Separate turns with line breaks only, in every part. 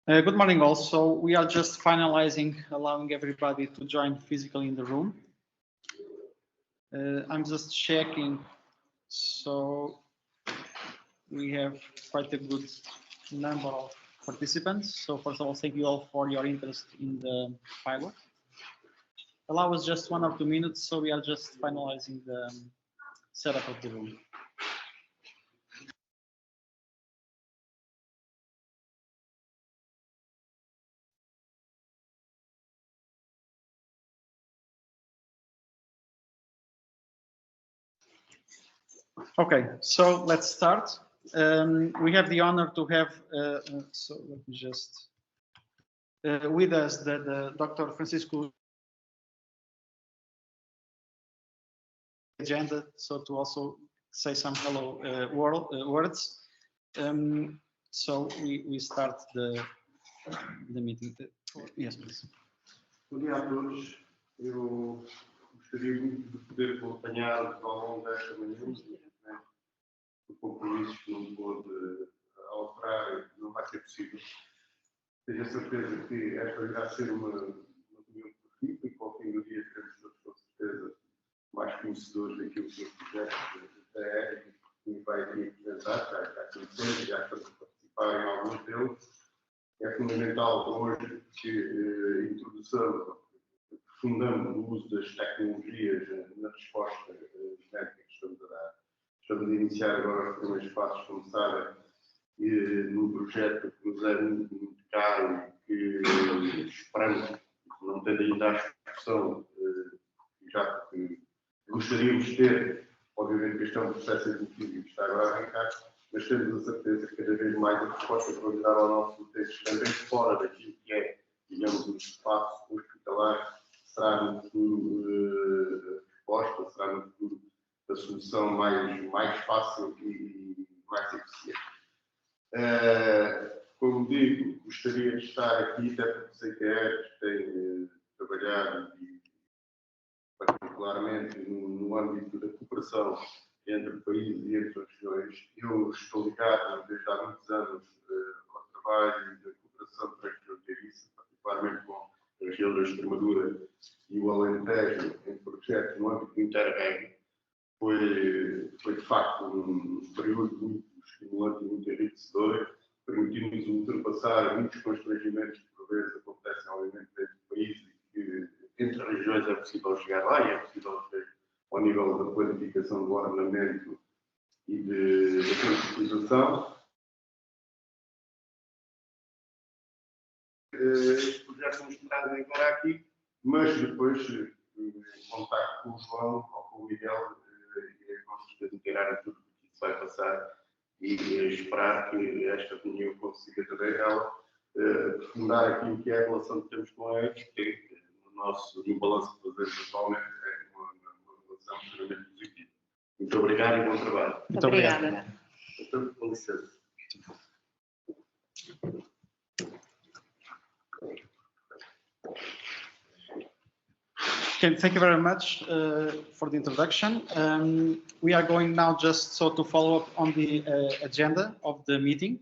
Good morning all. So we are just finalizing, allowing everybody to join physically in the room. I'm just checking. So we have quite a good number of participants. So first of all, thank you all for your interest in the pilot. Allow us just 1 or 2 minutes. So we are just finalizing the setup of the room. Okay, so let's start. We have the honor to have, so let me just, with us the Dr. Francisco agenda, so to also say some hello words. So we start the meeting. Yes, please.
Bom dia a todos. Eu gostaria muito de poder acompanhar ao longo desta manhã, por compromissos que não pôde alterar, não vai ser possível. Tenho a certeza que esta irá ser uma reunião produtiva e que ao fim do dia teremos todos, com certeza, mais conhecedores daquilo que é o projeto da EDGENEERING que vai aqui apresentar, já conhecemos, já estamos a participar em alguns deles. É fundamental hoje que aprofundamos o uso das tecnologias na resposta genética que estamos a dar. Estamos a iniciar agora os primeiros passos, começar num projeto que nos é muito caro e que esperamos, não tendo ainda a expressão, já que gostaríamos de ter, obviamente que este é um processo evolutivo que está agora a arrancar, mas temos a certeza que cada vez mais a resposta que vamos dar ao nosso texto, também fora daquilo que é, digamos, o espaço hospitalar, será no futuro a resposta, será no futuro a solução mais fácil e mais eficiente. Como digo, gostaria de estar aqui, até porque sei que tem trabalhado particularmente no âmbito da cooperação entre países e entre regiões. Eu estou ligado desde há muitos anos ao trabalho da cooperação transfronteiriça, particularmente com a região da Extremadura e o Alentejo, em projetos no âmbito do Interreg. Foi de facto um período muito estimulante e muito enriquecedor, permitiu-nos ultrapassar muitos constrangimentos que por vezes acontecem, obviamente, dentro do país e que entre regiões é possível chegar lá e é possível ter ao nível da planificação do ordenamento e da concretização. Este projeto nos traz agora aqui, mas depois, em contacto com o João ou com o Miguel, com certeza inteirar tudo o que isso vai passar e esperar que esta reunião consiga também ela aprofundar aquilo que é a relação que temos com eles, que no balanço que fazemos atualmente é uma relação extremamente positiva. Muito obrigado e bom trabalho.
Muito obrigado.
Então, com licença.
Okay, thank you very much for the introduction. We are going now just so to follow up on the agenda of the meeting.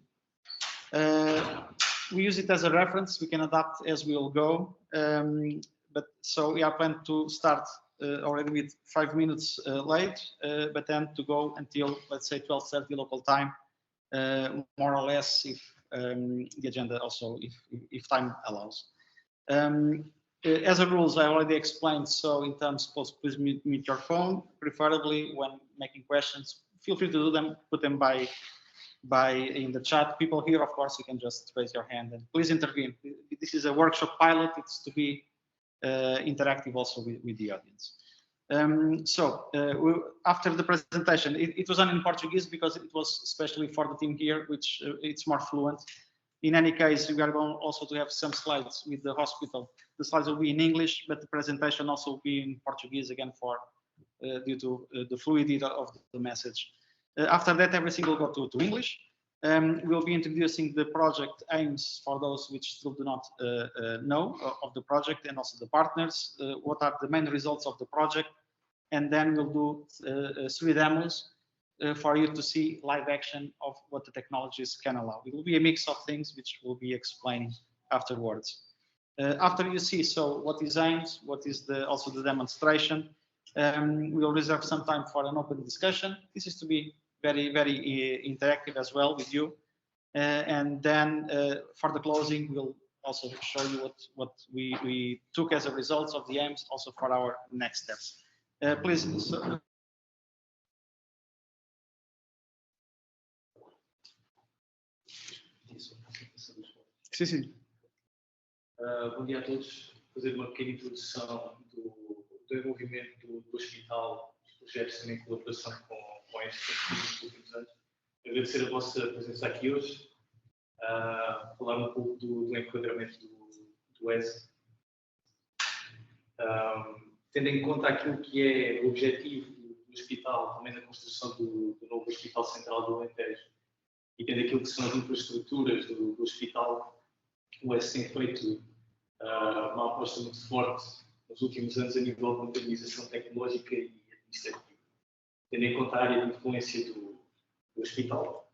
We use it as a reference. We can adapt as we will go. But so we are planning to start already with 5 minutes late, but then to go until, let's say, 12:30 local time, more or less, if the agenda also, if time allows. As a rules, I already explained. So in terms of, please mute your phone, preferably when making questions. Feel free to do them, put them by in the chat. People here, of course, you can just raise your hand and please intervene. This is a workshop pilot. It's to be interactive also with the audience. After the presentation, it was done in Portuguese because it was especially for the team here, which it's more fluent. In any case, we are going also to have some slides with the hospital. The slides will be in English, but the presentation also will be in Portuguese again for due to the fluidity of the message. After that, everything will go to English. We'll be introducing the project AIMES for those which still do not know of the project and also the partners. What are the main results of the project? And then we'll do 3 demos for you to see live action of what the technologies can allow. It will be a mix of things which we'll be explaining afterwards. After you see what is AIMES, what is also the demonstration, we will reserve some time for an open discussion. This is to be very, very interactive as well with you. And then for the closing, we'll also show you what we took as a result of the AIMES, also for our next steps. Please. Sim, sim.
Bom dia a todos. Fazer uma pequena introdução do desenvolvimento do hospital, dos projetos também em colaboração com estes nos últimos anos. Agradecer a vossa presença aqui hoje, falar um pouco do enquadramento do HESE. Tendo em conta aquilo que é o objetivo do hospital, também da construção do novo Hospital Central do Alentejo, e tendo aquilo que são as infraestruturas do hospital, o HESE tem feito uma aposta muito forte nos últimos anos a nível de modernização tecnológica e administrativa, tendo em conta a área de influência do hospital.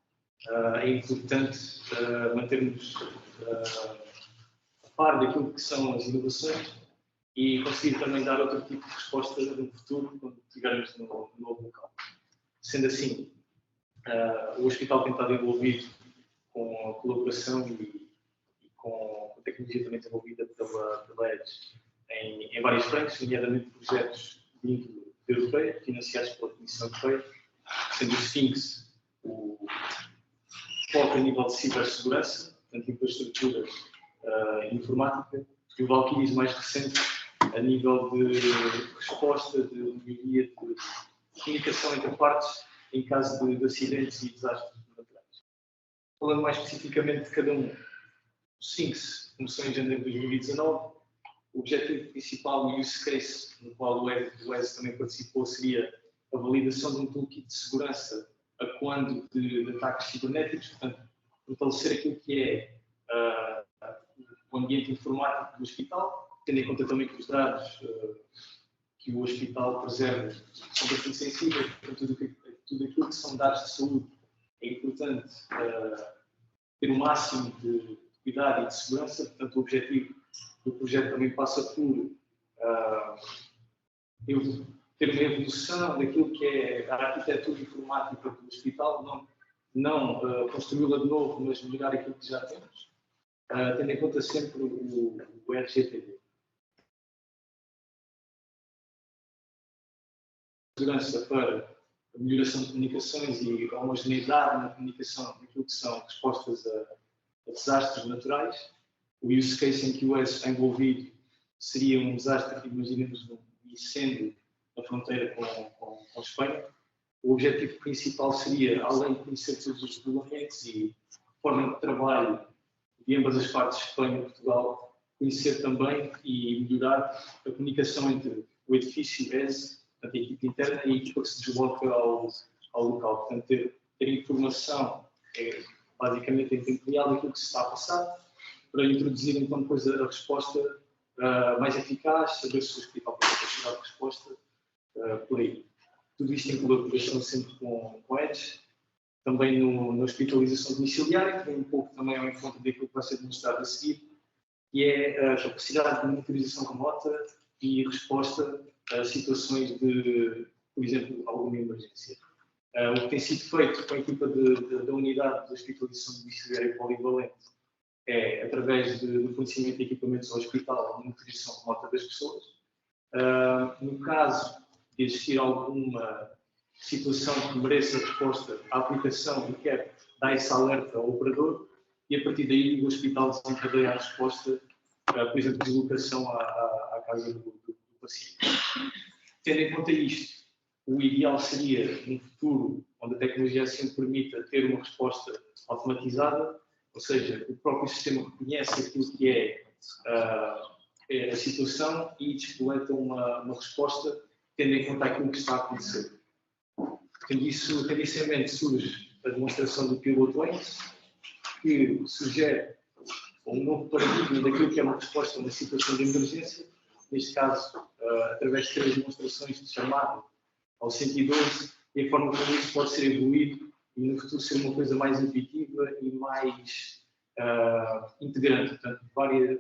É importante mantermos a par daquilo que são as inovações e conseguir também dar outro tipo de resposta no futuro, quando estivermos no novo local. Sendo assim, o hospital tem estado envolvido com a colaboração e com a tecnologia também desenvolvida pela EDGENEERING em várias frentes, nomeadamente projetos de índole europeia, financiados pela Comissão Europeia, sendo os FINGS o foco a nível de cibersegurança, portanto, infraestruturas e informática, e o Valkyries mais recente a nível de resposta, de melhoria de comunicação entre partes em caso de acidentes e desastres naturais. Falando mais especificamente de cada um, o SINCS começou em janeiro de 2019. O objetivo principal, o use case, no qual o HESE também participou, seria a validação de um toolkit de segurança a quando de ataques cibernéticos, portanto, fortalecer aquilo que é o ambiente informático do hospital, tendo em conta também que os dados que o hospital preserva são bastante sensíveis, portanto, tudo aquilo que são dados de saúde é importante ter o máximo de cuidado e de segurança, portanto, o objetivo do projeto também passa por ter uma evolução daquilo que é a arquitetura informática do hospital, não construí-la de novo, mas melhorar aquilo que já temos, tendo em conta sempre o RGPD. Segurança para a melhoração de comunicações e a homogeneidade na comunicação daquilo que são respostas a desastres naturais. O use case em que o HESE está envolvido seria um desastre, imaginemos, um incêndio na fronteira com Espanha. O objetivo principal seria, além de conhecer todos os regulamentos e forma de trabalho de ambas as partes, Espanha e Portugal, conhecer também e melhorar a comunicação entre o edifício HESE, portanto, a equipe interna e a equipa que se desloca ao local. Portanto, ter informação basicamente em tempo real daquilo que se está a passar, para introduzir então depois a resposta mais eficaz, saber se o hospital tem capacidade de resposta por aí. Tudo isto em colaboração sempre com a EDGENEERING, também na hospitalização domiciliária, que vem um pouco também ao encontro daquilo que vai ser demonstrado a seguir, que é a capacidade de monitorização remota e resposta a situações de, por exemplo, alguma emergência. O que tem sido feito com a equipa da unidade de hospitalização domiciliária polivalente é, através do fornecimento de equipamentos ao hospital, a monitorização remota das pessoas. No caso de existir alguma situação que mereça resposta, a aplicação eCare dá esse alerta ao operador e, a partir daí, o hospital desencadeia a resposta, por exemplo, de deslocação à casa do paciente. Tendo em conta isto, o ideal seria, num futuro, onde a tecnologia assim permita ter uma resposta automatizada, ou seja, o próprio sistema reconhece aquilo que é a situação e descoleta uma resposta, tendo em conta aquilo que está a acontecer. Tendo isso em mente, surge a demonstração do piloto AIMES, que sugere um novo paradigma daquilo que é uma resposta a uma situação de emergência, neste caso, através de 3 demonstrações de chamada ao 112 e a forma como isso pode ser evoluído e no futuro ser uma coisa mais intuitiva e mais integrante, portanto,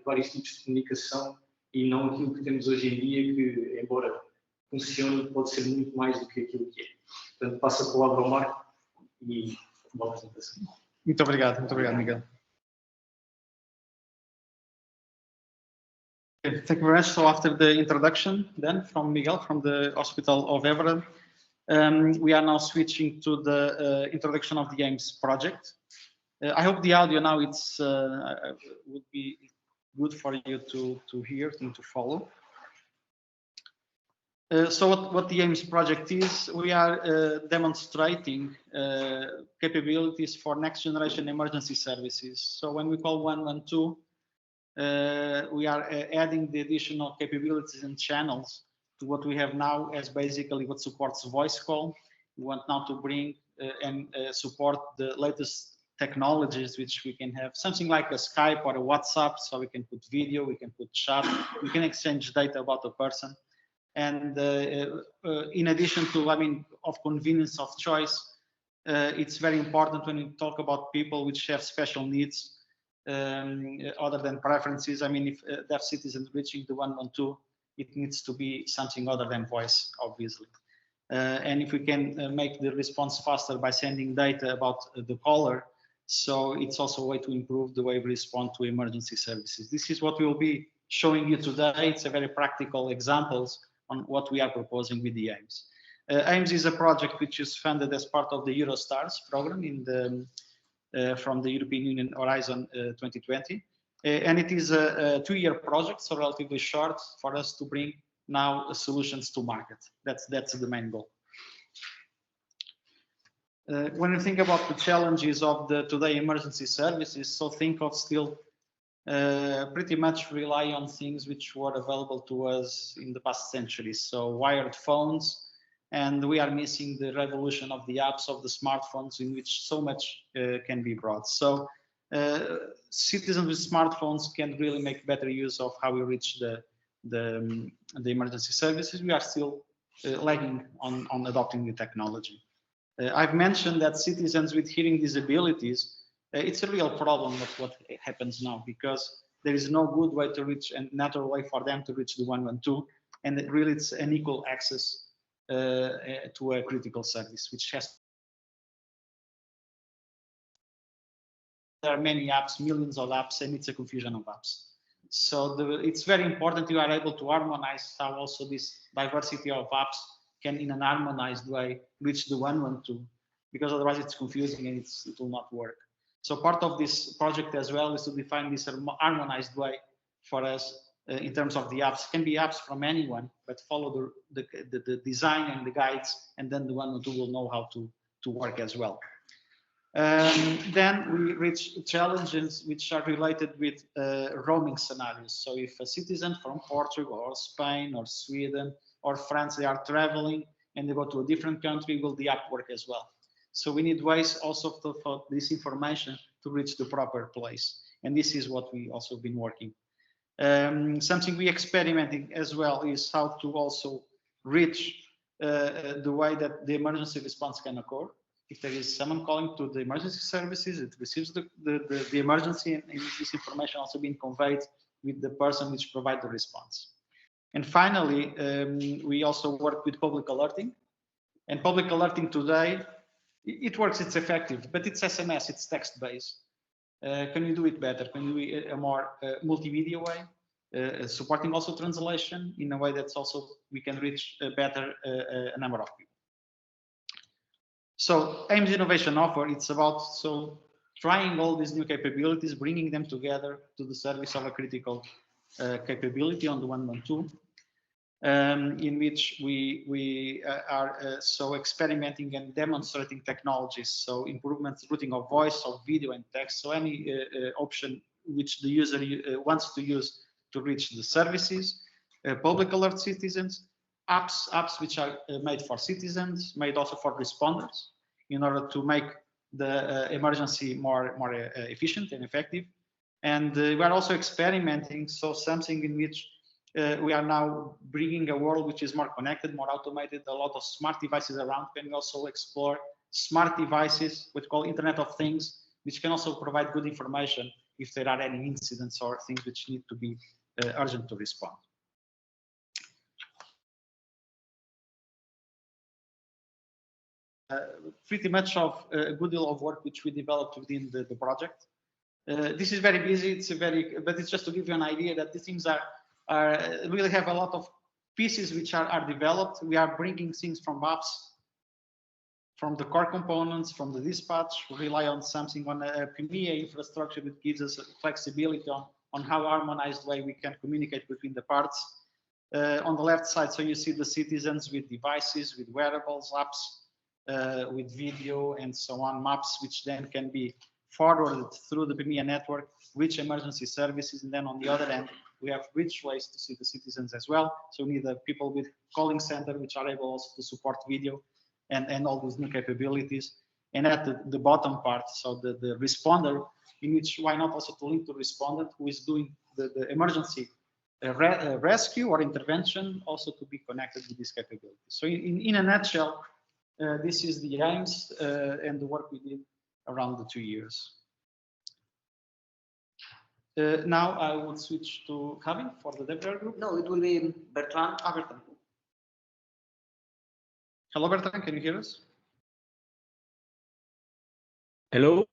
vários tipos de comunicação e não aquilo que temos hoje em dia, que, embora funcione, pode ser muito mais do que aquilo que é. Portanto, passo a palavra ao Marco e uma apresentação.
Muito obrigado, Miguel. Okay, thank you very much. So after the introduction then from Miguel from the Hospital of Évora, we are now switching to the introduction of the AIMES project. I hope the audio now would be good for you to hear and to follow. So what the AIMES project is, we are demonstrating capabilities for next generation emergency services. So when we call 112, we are adding the additional capabilities and channels to what we have now as basically what supports voice call. We want now to bring and support the latest technologies which we can have, something like a Skype or a WhatsApp, so we can put video, we can put chat, we can exchange data about a person. And in addition to, of convenience of choice, it's very important when we talk about people which have special needs, other than preferences. If deaf citizens reaching the 112, it needs to be something other than voice, obviously. And if we can make the response faster by sending data about the caller, so it's also a way to improve the way we respond to emergency services. This is what we will be showing you today. It's a very practical examples on what we are proposing with the AIMES. AIMES is a project which is funded as part of the Eurostars program from the European Union Horizon 2020. And it is a 2-year project, so relatively short for us to bring now solutions to market. That's the main goal. When you think about the challenges of the today emergency services, so think of still pretty much rely on things which were available to us in the past centuries. So wired phones, and we are missing the revolution of the apps of the smartphones in which so much can be brought. So citizens with smartphones can really make better use of how we reach the emergency services. We are still lagging on adopting the technology. I've mentioned that citizens with hearing disabilities, it's a real problem of what happens now, because there is no good way to reach and natural way for them to reach the 112, and really it's an equal access to a critical service, which has. There are many apps, millions of apps, and it's a confusion of apps. So it's very important you are able to harmonize how also this diversity of apps can, in an harmonized way, reach the 112, because otherwise it's confusing and it will not work. So part of this project as well is to define this harmonized way for us in terms of the apps. It can be apps from anyone, but follow the design and the guides, and then the 112 will know how to work as well. Then we reach challenges which are related with roaming scenarios. So if a citizen from Portugal or Spain or Sweden or France, they are traveling and they go to a different country, will the app work as well? So we need ways also for this information to reach the proper place. And this is what we also been working. Something we experimenting as well is how to also reach the way that the emergency response can occur. If there is someone calling to the emergency services, it receives the emergency, and this information also being conveyed with the person which provides the response. And finally, we also work with public alerting. And public alerting today, it works, it's effective, but it's SMS, it's text-based. Can you do it better? Can you do it a more multimedia way, supporting also translation in a way that's also we can reach a better a number of people. So AIMES Innovation Offer, it's about trying all these new capabilities, bringing them together to the service of a critical capability on the 112, in which we are experimenting and demonstrating technologies. So improvements, routing of voice, of video and text. So any option which the user wants to use to reach the services, public alert citizens, apps which are made for citizens, made also for responders, in order to make the emergency more efficient and effective. And we are also experimenting, so something in which we are now bringing a world which is more connected, more automated, a lot of smart devices around. Can we also explore smart devices, what we call Internet of Things, which can also provide good information if there are any incidents or things which need to be urgent to respond. Pretty much of a good deal of work which we developed within the project. This is very busy. But it's just to give you an idea that these things really have a lot of pieces which are developed. We are bringing things from maps, from the core components, from the dispatch. We rely on something on a PEMEA infrastructure that gives us flexibility on how harmonized way we can communicate between the parts. On the left side, so you see the citizens with devices, with wearables, apps, with video and so on, maps which then can be forwarded through the PEMEA network, which emergency services, and then on the other end, we have rich ways to see the citizens as well. So we need the people with calling center, which are able also to support video and all these new capabilities. And at the bottom part, so the responder, in which why not also to link to respondent who is doing the emergency rescue or intervention, also to be connected with these capabilities. So in a nutshell, this is the AIMES and the work we did around the 2 years. Now I would switch to Javi for the DevRel group.
No, it will be Bertrand.
Bertrand. Hello, Bertrand, can you hear us?
Hello.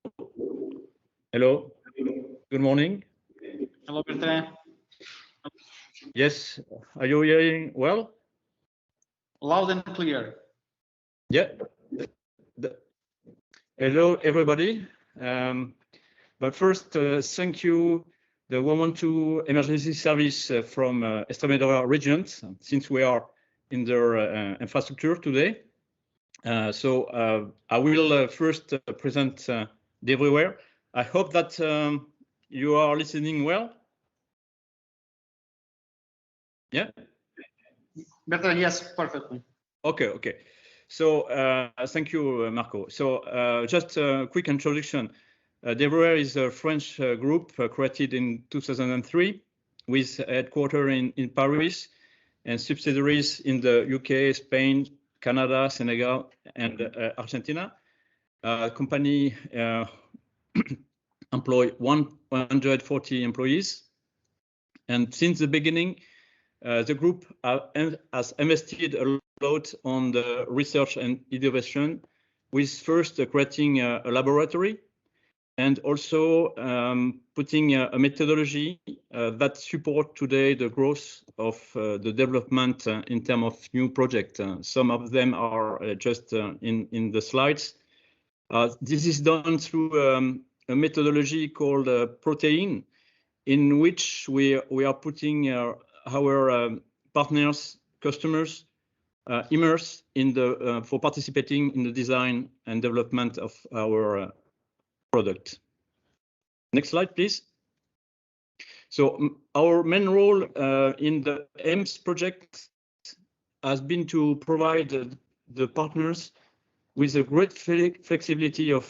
Hello. Good morning.
Hello, Bertrand.
Yes. Are you hearing well?
Loud and clear.
Yeah. Hello, everybody. But first, thank you, the 112 emergency service from Évora region, since we are in their infrastructure today. So I will first present everywhere. I hope that you are listening well. Yeah.
Bertrand, yes, perfectly.
Okay. So thank you, Marco. So just a quick introduction. Évora is a French group created in 2003 with headquarters in Paris and subsidiaries in the UK, Spain, Canada, Senegal, and Argentina. Company employ 140 employees. And since the beginning, the group has invested a lot on the research and innovation, with first creating a laboratory and also putting a methodology that support today the growth of the development in terms of new projects. Some of them are just in the slides. This is done through a methodology called protein, in which we are putting our partners, customers, immerse in the for participating in the design and development of our product. Next slide, please. So our main role in the AIMES project has been to provide the partners with a great flexibility of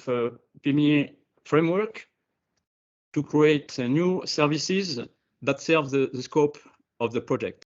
PEMEA framework to create new services that serve the scope of the project.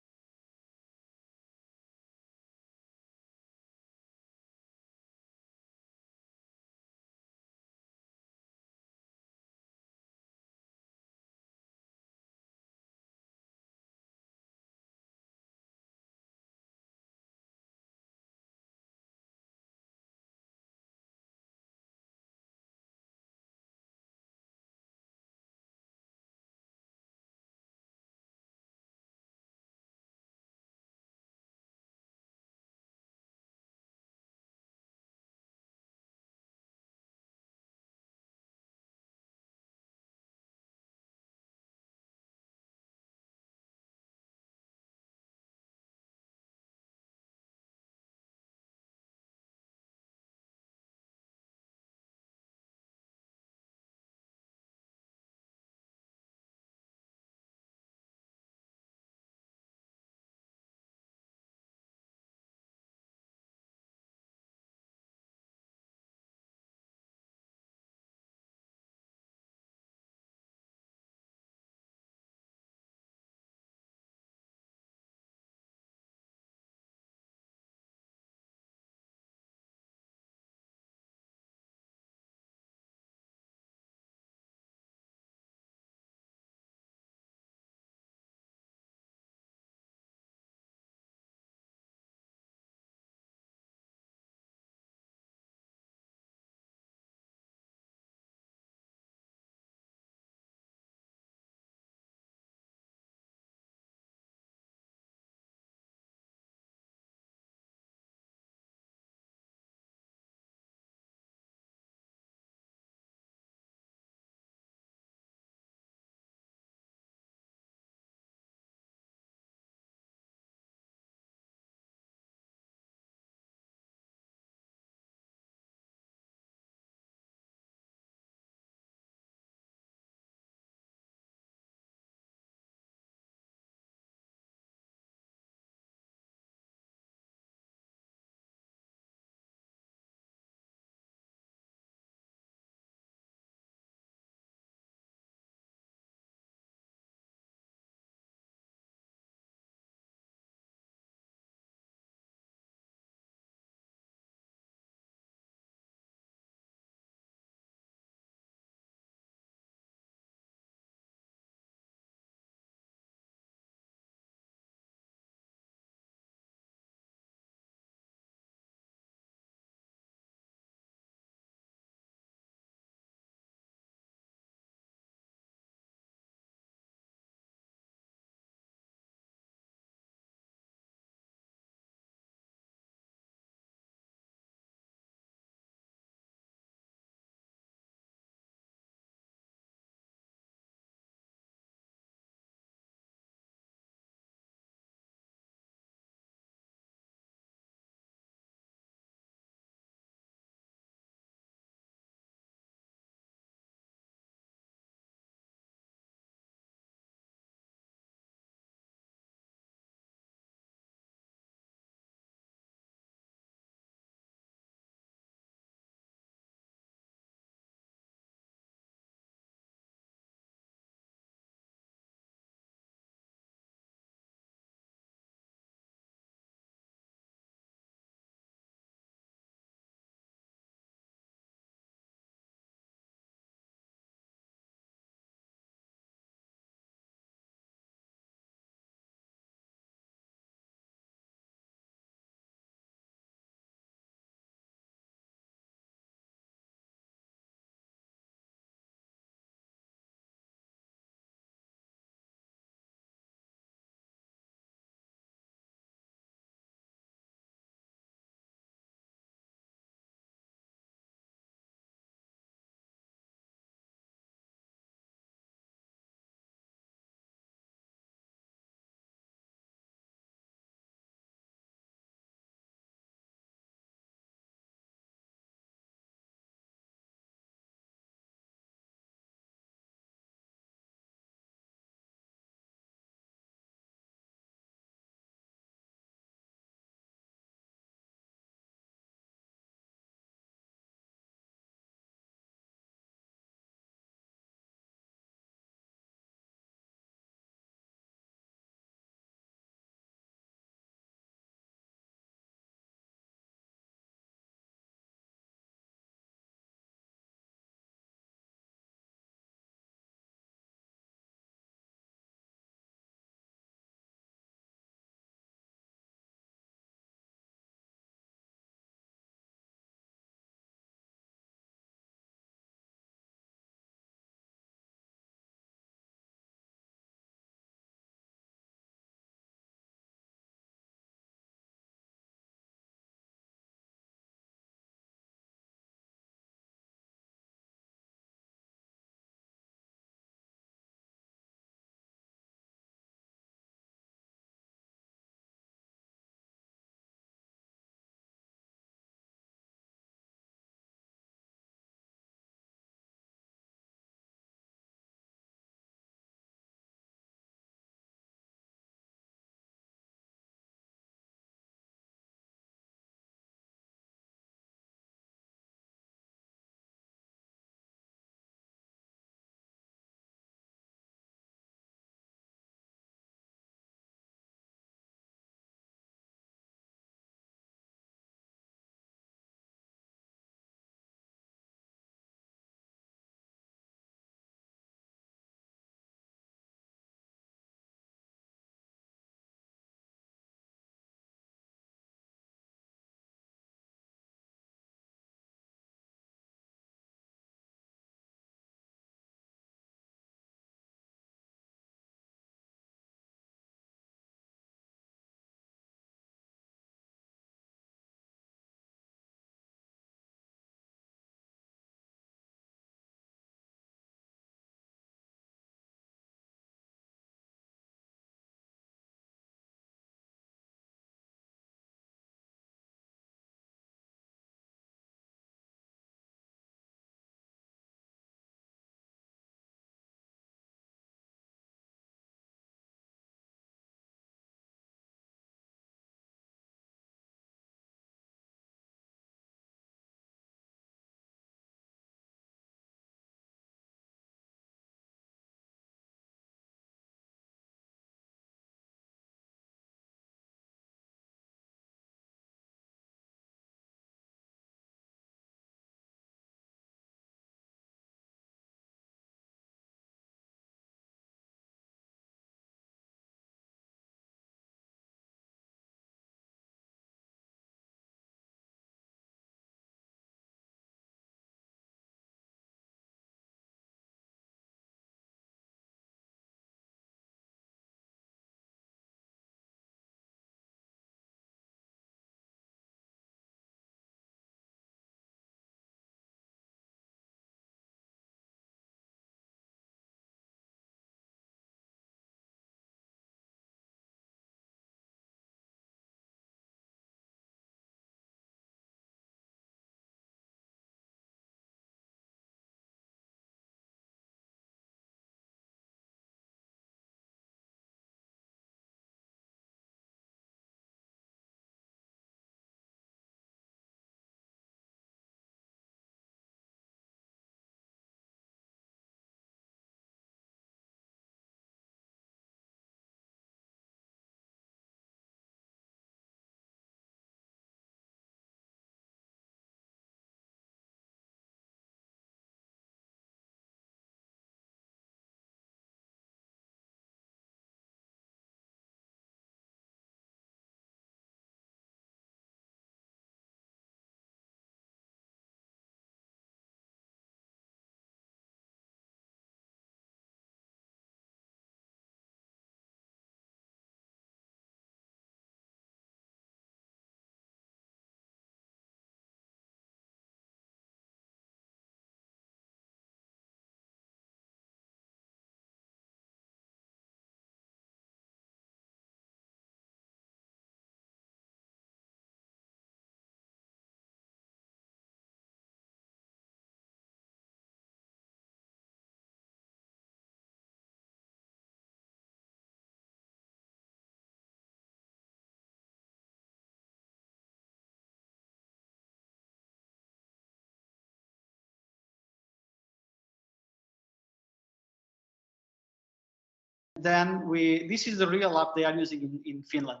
then this is the real app they are using in Finland.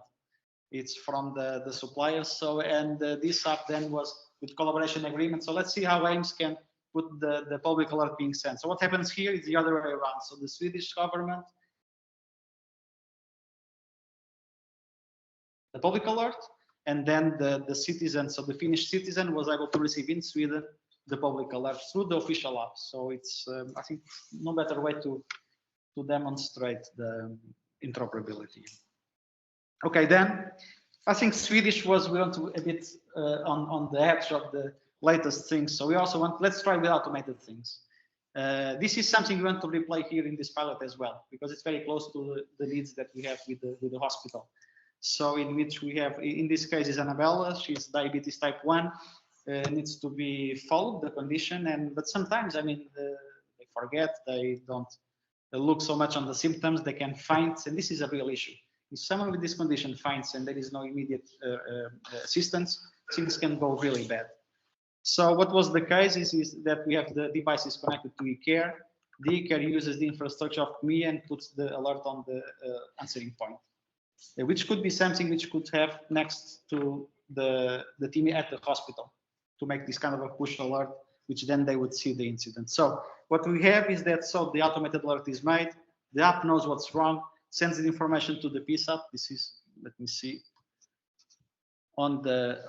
It's from the suppliers. So, and this app then was with collaboration agreement. So let's see how AIMES can put the public alert being sent. So what happens here is the other way around. So the Swedish government, the public alert, and then the citizen, so the Finnish citizen was able to receive in Sweden the public alert through the official app. So it's, I think, no better way to demonstrate the interoperability. Okay, then I think Swedish was, we want to a bit on the edge of the latest things. So we also want, let's try with automated things. This is something we want to replay here in this pilot as well, because it's very close to the needs that we have with the hospital. So in which we have, in this case is Annabella, she's diabetes type 1, needs to be followed, the condition, but sometimes, I mean, they forget, they don't look so much on the symptoms, they can faint, and this is a real issue. If someone with this condition faints and there is no immediate assistance, things can go really bad. So what was the case is that we have the devices connected to eCare. The eCare uses the infrastructure of PEMEA and puts the alert on the answering point, which could be something which could have next to the team at the hospital to make this kind of a push alert, which then they would see the incident. So what we have is that, so the automated alert is made, the app knows what's wrong, sends the information to the PSAP. This is, let me see, on the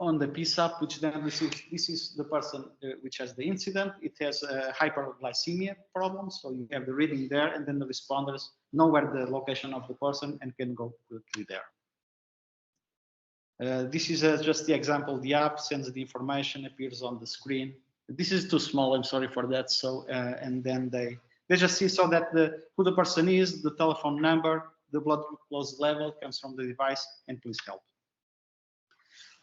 PSAP, which then receives, this is the person which has the incident. It has a hyperglycemia problem. So you have the reading there, and then the responders know where the location of the person and can go quickly there. This is just the example. The app sends the information, appears on the screen. This is too small, I'm sorry for that. So, and then they just see so that who the person is, the telephone number, the blood glucose level comes from the device, and please help.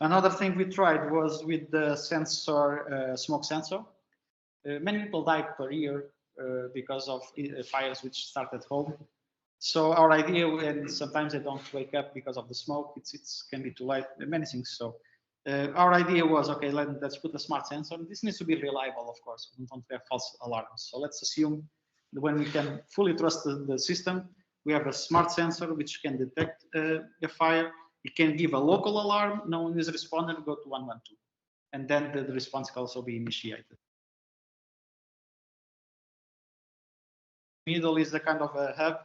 Another thing we tried was with the sensor, smoke sensor. Many people die per year because of fires which start at home. So our idea, and sometimes they don't wake up because of the smoke, it can be too late, many things. So our idea was, okay, let's put a smart sensor. This needs to be reliable, of course. We don't have false alarms. So let's assume that when we can fully trust the system, we have a smart sensor which can detect a fire. It can give a local alarm, no one is responding, go to 112. And then the response can also be initiated. Middle is the kind of a hub.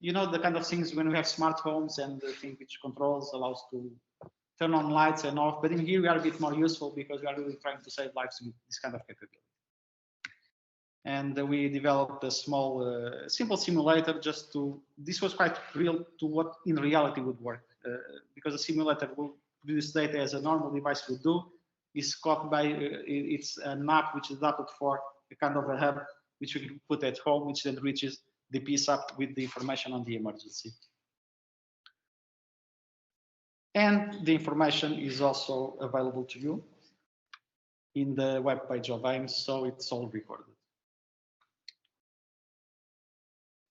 You know, the kind of things when we have smart homes and the thing which controls, allows to turn on lights and off. But in here we are a bit more useful because we are really trying to save lives with this kind of capability. And we developed a small, simple simulator just to, this was quite real to what in reality would work. Because a simulator will produce data as a normal device would do. Is caught by, it's an app which is adapted for a kind of a hub which we can put at home, which then reaches the PSAP with the information on the emergency. And the information is also available to you in the web page of AIMES, so it's all recorded.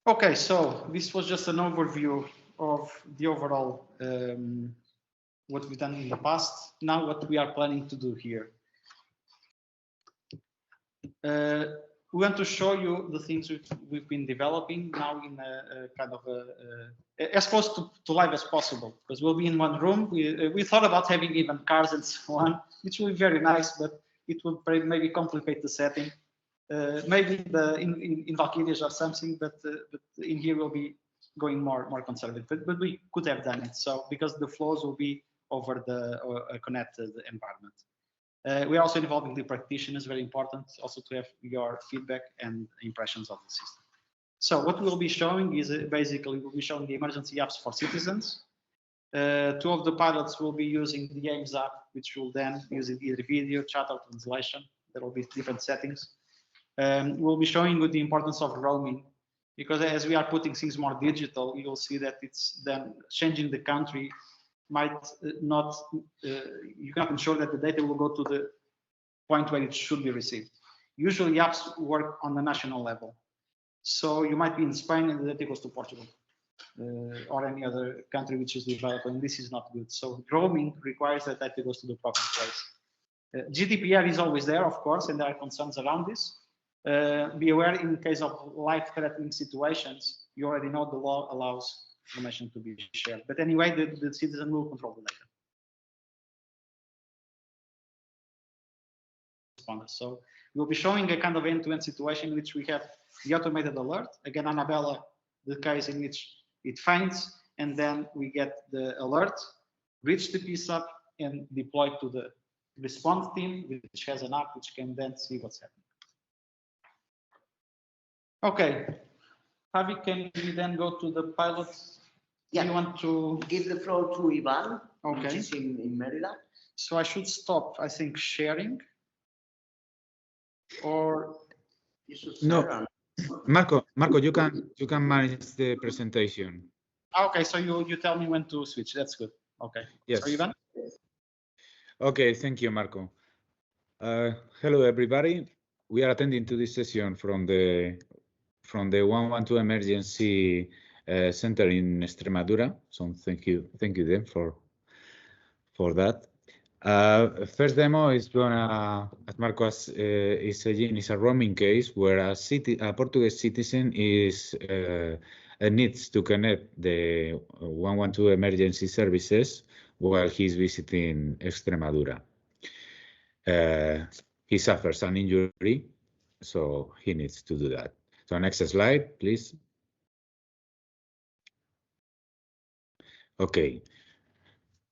Okay, so this was just an overview of the overall what we've done in the past. Now what we are planning to do here. We want to show you the things we've been developing now in a kind of as close to live as possible, because we'll be in one room. We thought about having even cars and so on, which will be very nice, but it would maybe complicate the setting. Maybe in Valkyries or something, but in here we'll be going more conservative. But we could have done it, so because the flows will be over the connected environment. We're also involving the practitioners, very important, also to have your feedback and impressions of the system. So what we'll be showing is basically we'll be showing the emergency apps for citizens. Two of the pilots will be using the AIMES app, which will then use either video, chat, or translation. There will be different settings. We'll be showing you the importance of roaming, because as we are putting things more digital, you will see that it's then changing the country might not, you cannot ensure that the data will go to the point where it should be received. Usually apps work on the national level. So you might be in Spain and the data goes to Portugal or any other country which is developing, and this is not good. So roaming requires that data goes to the proper place. GDPR is always there, of course, and there are concerns around this. Be aware in case of life-threatening situations, you already know the law allows information to be shared. But anyway, the citizen will control the data. So we'll be showing a kind of end-to-end situation in which we have the automated alert. Again, Annabella, the case in which it finds, and then we get the alert, reach the PSAP, and deploy to the response team, which has an app which can then see what's happening. Okay, Javi, can we then go to the pilot?
Yeah.
You want to
Give the floor to Ivan,
Okay.
which is in Maryland.
So I should stop, I think, sharing, or
You should
No.
share and-
Marco, you can manage the presentation.
okay. So you tell me when to switch. That's good. Okay.
Yes.
So Ivan.
Okay, thank you, Marco. Hello, everybody. We are attending to this session from the 112 Emergency Center in Extremadura. So thank you them for that. First demo is gonna, as Marco is saying, is a roaming case where a Portuguese citizen needs to connect the 112 emergency services while he's visiting Extremadura. He suffers an injury, so he needs to do that. So next slide, please. Okay.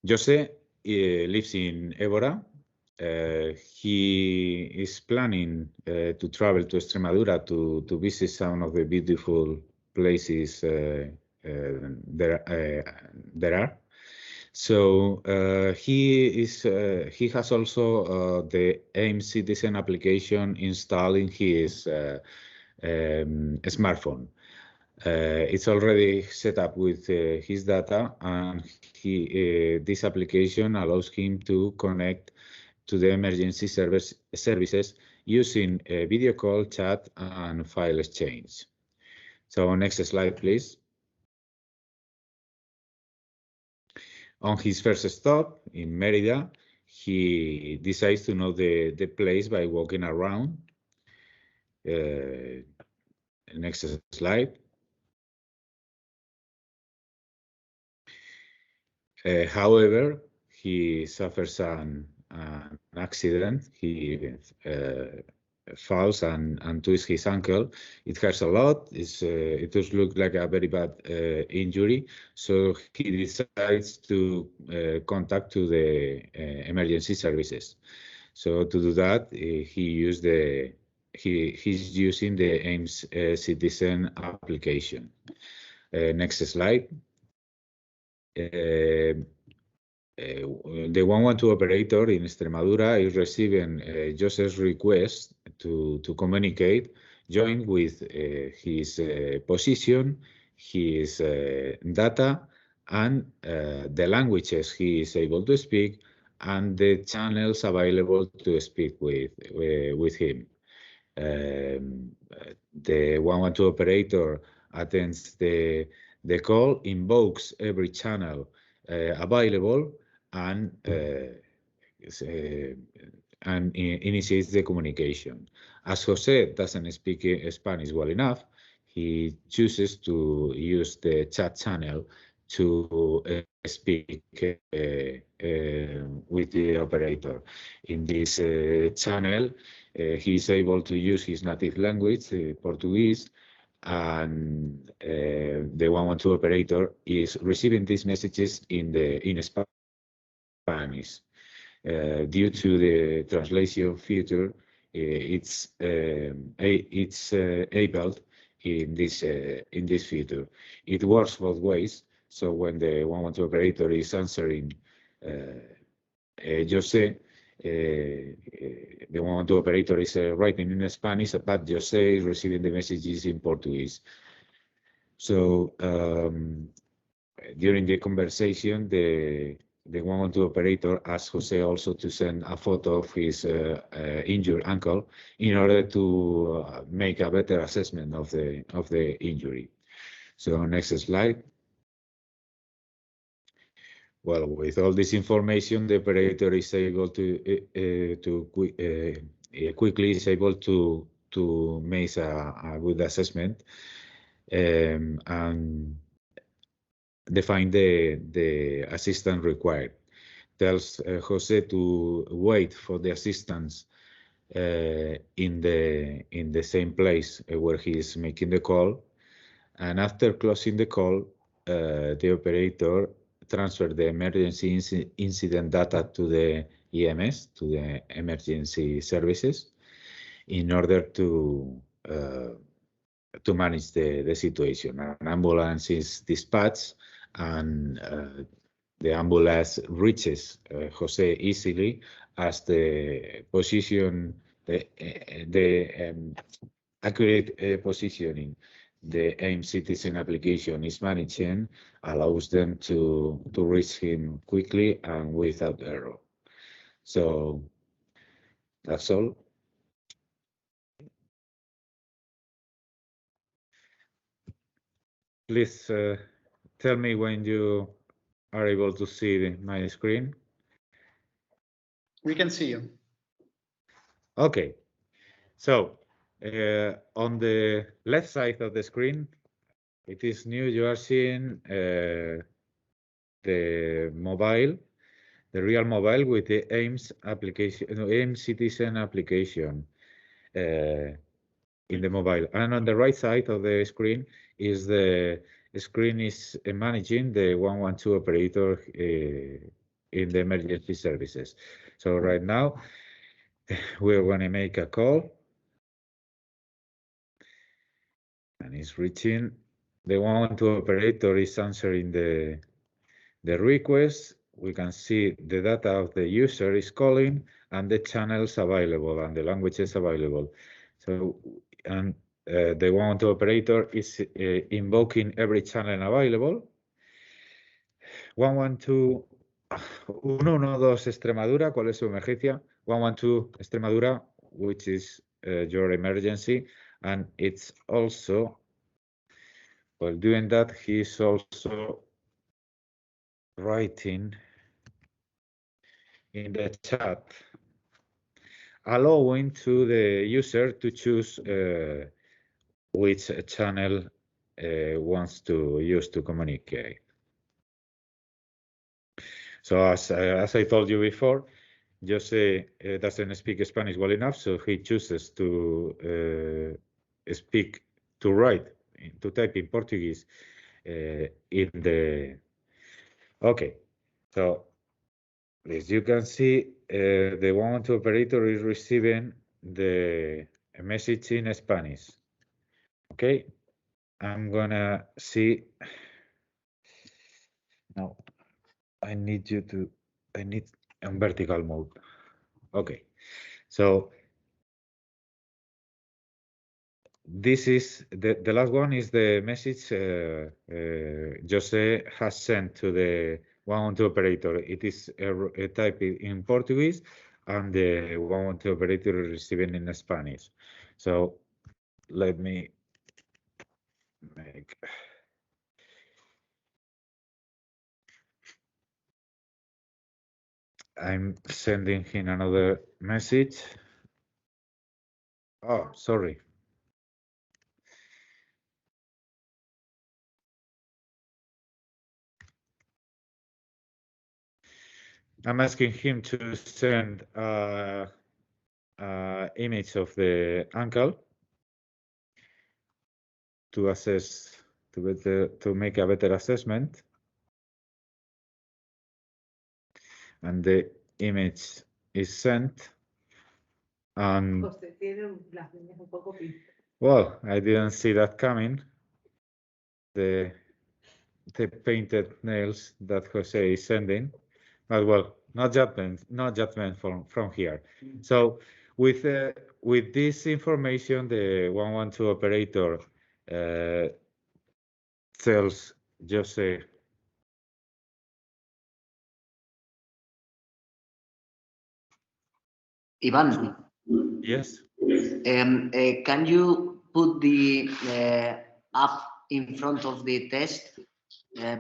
Jose lives in Évora. He is planning to travel to Extremadura to visit some of the beautiful places there are. So he has also the AIMES citizen application installed in his smartphone. It's already set up with his data, and this application allows him to connect to the emergency services using a video call, chat, and file exchange. So next slide, please. On his first stop in Mérida, he decides to know the place by walking around. Next slide. However, he suffers an accident. He falls and twists his ankle. It hurts a lot. It does look like a very bad injury. So he decides to contact to the emergency services. So to do that, he's using the AIMES citizen application. Next slide. The 112 operator in Extremadura is receiving Jose's request to communicate, joined with his position, his data, and the languages he is able to speak, and the channels available to speak with him. The 112 operator attends the call, invokes every channel available, and initiates the communication. As Jose doesn't speak Spanish well enough, he chooses to use the chat channel to speak with the operator. In this channel, he is able to use his native language, Portuguese, and the 112 operator is receiving these messages in Spanish. Due to the translation feature, it's enabled in this feature. It works both ways. So when the 112 operator is answering Jose, the 112 operator is writing in Spanish, but Jose is receiving the messages in Portuguese. So during the conversation, the 112 operator asks Jose also to send a photo of his injured ankle in order to make a better assessment of the injury. So next slide. Well, with all this information, the operator is able to quickly is able to to make a good assessment and define the assistance required. Tells Jose to wait for the assistance in the same place where he is making the call, and after closing the call, the operator transfer the emergency incident data to the EMS, to the emergency services, in order to manage the situation. An ambulance is dispatched, and the ambulance reaches Jose easily, as the position, the accurate positioning the AIMES citizen application is managing allows them to reach him quickly and without error. So that's all. Please tell me when you are able to see my screen.
We can see you.
Okay, so on the left side of the screen, it is new. You are seeing the mobile, the real mobile with the AIMES application, AIMES citizen application in the mobile. And on the right side of the screen is the screen is managing the 112 operator in the emergency services. So right now we're going to make a call, and it's reaching. The 112 operator is answering the request. We can see the data of the user is calling and the channels available and the languages available. So, and the 112 operator is invoking every channel available. 112, 112 Extremadura, ¿cuál es su emergencia? 112 Extremadura, which is your emergency, and it's also, while doing that, he's also writing in the chat, allowing to the user to choose which channel wants to use to communicate. So as I told you before, Jose doesn't speak Spanish well enough, so he chooses to type in Portuguese in the. Okay, so as you can see, the 112 operator is receiving the message in Spanish. Okay, I'm gonna see. No, I need on vertical mode. Okay, so this is the last one is the message Jose has sent to the 112 operator. It is a type in Portuguese, and the 112 operator is receiving in Spanish. So let me make. I'm sending him another message. Oh, sorry. I'm asking him to send image of the ankle to assess, to make a better assessment. And the image is sent. And well, I didn't see that coming. The painted nails that Jose is sending, but well, not judgment from here. So with this information, the 112 operator tells Jose.
Ivan.
Yes.
Can you put the app in front of the test?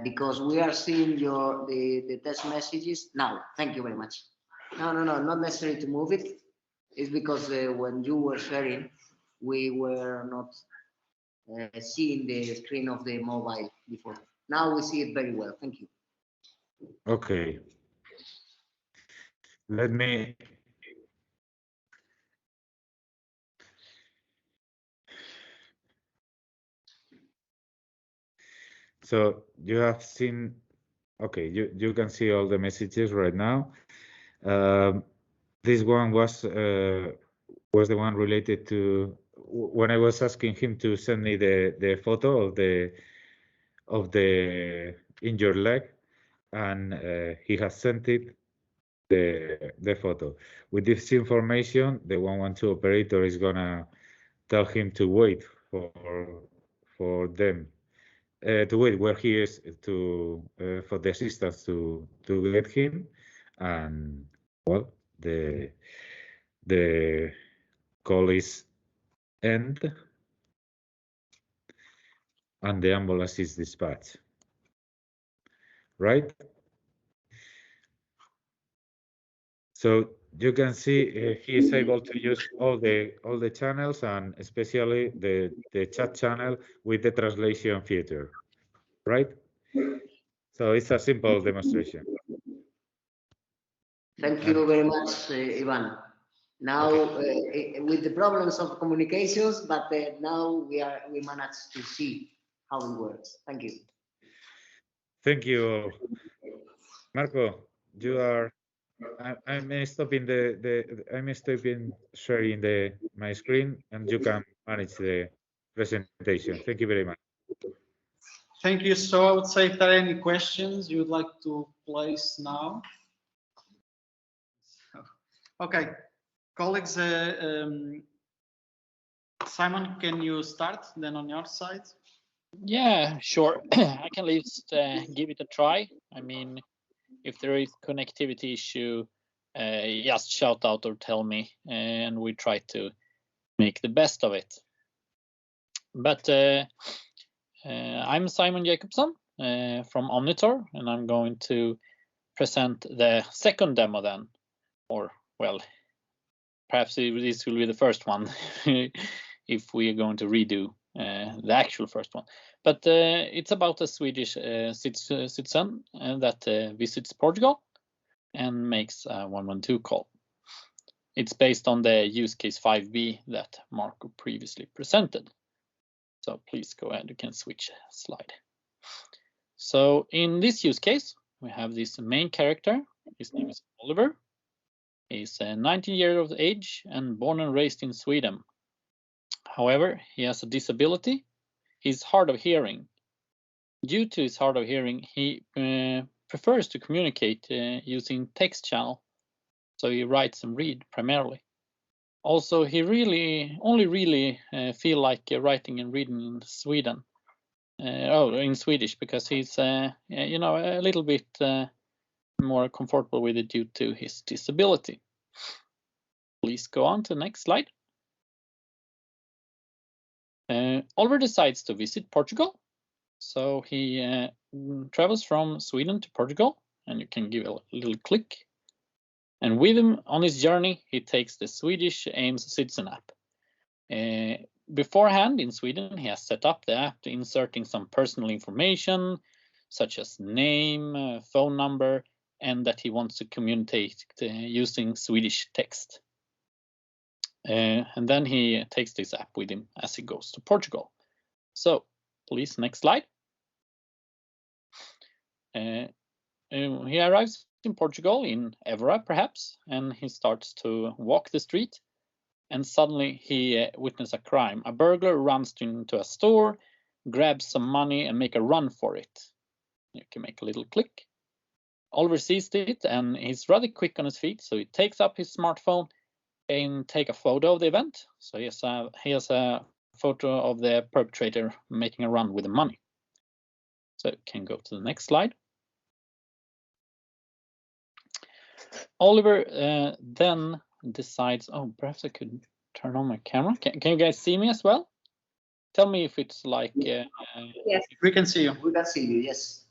Because we are seeing the test messages now. Thank you very much. No, not necessary to move it. It's because when you were sharing, we were not seeing the screen of the mobile before. Now we see it very well. Thank you.
Okay. Let me. So you have seen, okay, you can see all the messages right now. This one was the one related to when I was asking him to send me the photo of the injured leg, and he has sent it the photo. With this information, the 112 operator is gonna tell him to wait for them to wait where he is to for the assistance to get him, and well, the call is end and the ambulance is dispatched, right? So you can see he is able to use all the channels, and especially the chat channel with the translation feature, right? So it's a simple demonstration.
Thank you very much, Ivan. Now, with the problems of communications, but now we managed to see how it works. Thank you.
Thank you, Marco. You are. I'm stopping I'm stopping sharing my screen, and you can manage the presentation. Thank you very much.
Thank you. So I would say if there are any questions you would like to place now. Okay, colleagues, Simon, can you start then on your side?
Yeah, sure. I can at least give it a try. I mean, if there is connectivity issue, just shout out or tell me, and we try to make the best of it. But I'm Simon Jacobson from Omnitor, and I'm going to present the second demo then, or well, perhaps this will be the first one if we are going to redo the actual first one. But it's about a Swedish citizen that visits Portugal and makes a 112 call. It's based on the use case 5B that Marco previously presented. So please go ahead, you can switch slide. So in this use case, we have this main character. His name is Oliver. He's 19 years of age and born and raised in Sweden. However, he has a disability. He's hard of hearing. Due to his hard of hearing, he prefers to communicate using text channel. So he writes and read primarily. Also, he only really feel like writing and reading in Sweden. In Swedish, because he's you know, a little bit more comfortable with it due to his disability. Please go on to the next slide. Oliver decides to visit Portugal. So he travels from Sweden to Portugal, and you can give a little click. And with him on his journey, he takes the Swedish AIMES citizen app. Beforehand in Sweden, he has set up the app inserting some personal information, such as name, phone number, and that he wants to communicate using Swedish text. And then he takes this app with him as he goes to Portugal. So please, next slide. He arrives in Portugal, in Évora perhaps, and he starts to walk the street, and suddenly he witnesses a crime. A burglar runs into a store, grabs some money and make a run for it. You can make a little click. Oliver sees it and he's rather quick on his feet, so he takes up his smartphone and take a photo of the event. So he has a photo of the perpetrator making a run with the money. So you can go to the next slide. Oliver then decides, oh, perhaps I could turn on my camera. Can you guys see me as well? Tell me if it's like...
Yes,
we can see you.
We can see you, yes.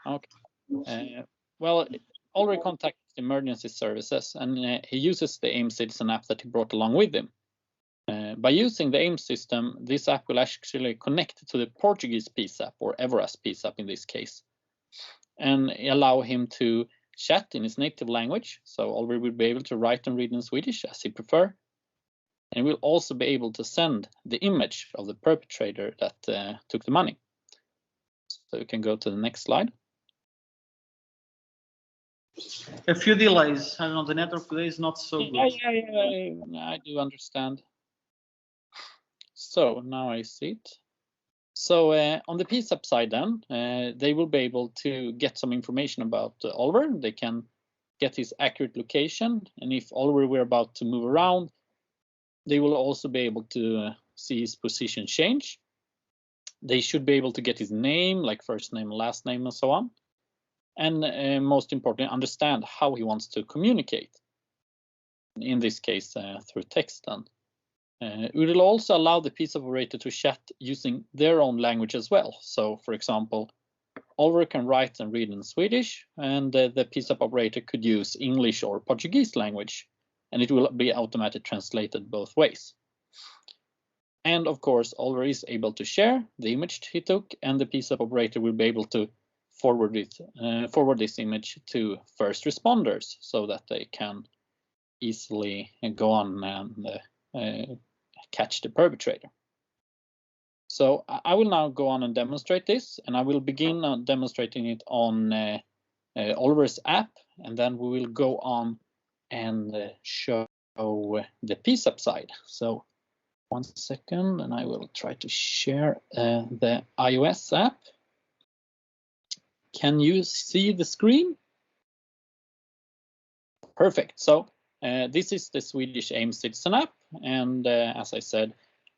Okay. Well, Oliver contacts emergency services, and he uses the AIMES citizen app that he brought along with him. By using the AIMES system, this app will actually connect to the Portuguese PSAP, or Évora's PSAP in this case, and allow him to chat in his native language. So Oliver will be able to write and read in Swedish as he prefer. And we'll also be able to send the image of the perpetrator that took the money. So you can go to the next slide.
A few delays. I don't know, the network today is not so good.
Yeah, I do understand. So now I see it. So on the PSAP side then, they will be able to get some information about Oliver. They can get his accurate location. And if Oliver were about to move around, they will also be able to see his position change. They should be able to get his name, like first name, last name, and so on. And most importantly, understand how he wants to communicate. In this case, through text then. It will also allow the PSAP operator to chat using their own language as well. So, for example, Oliver can write and read in Swedish, and the PSAP operator could use English or Portuguese language, and it will be automatically translated both ways. And of course, Oliver is able to share the image he took, and the PSAP operator will be able to forward this image to first responders so that they can easily go on and catch the perpetrator. So I will now go on and demonstrate this, and I will begin demonstrating it on Oliver's app, and then we will go on and show the PSAP side. So 1 second, and I will try to share the iOS app. Can you see the screen? Perfect. So this is the Swedish AIMES Citizen app, and as I said,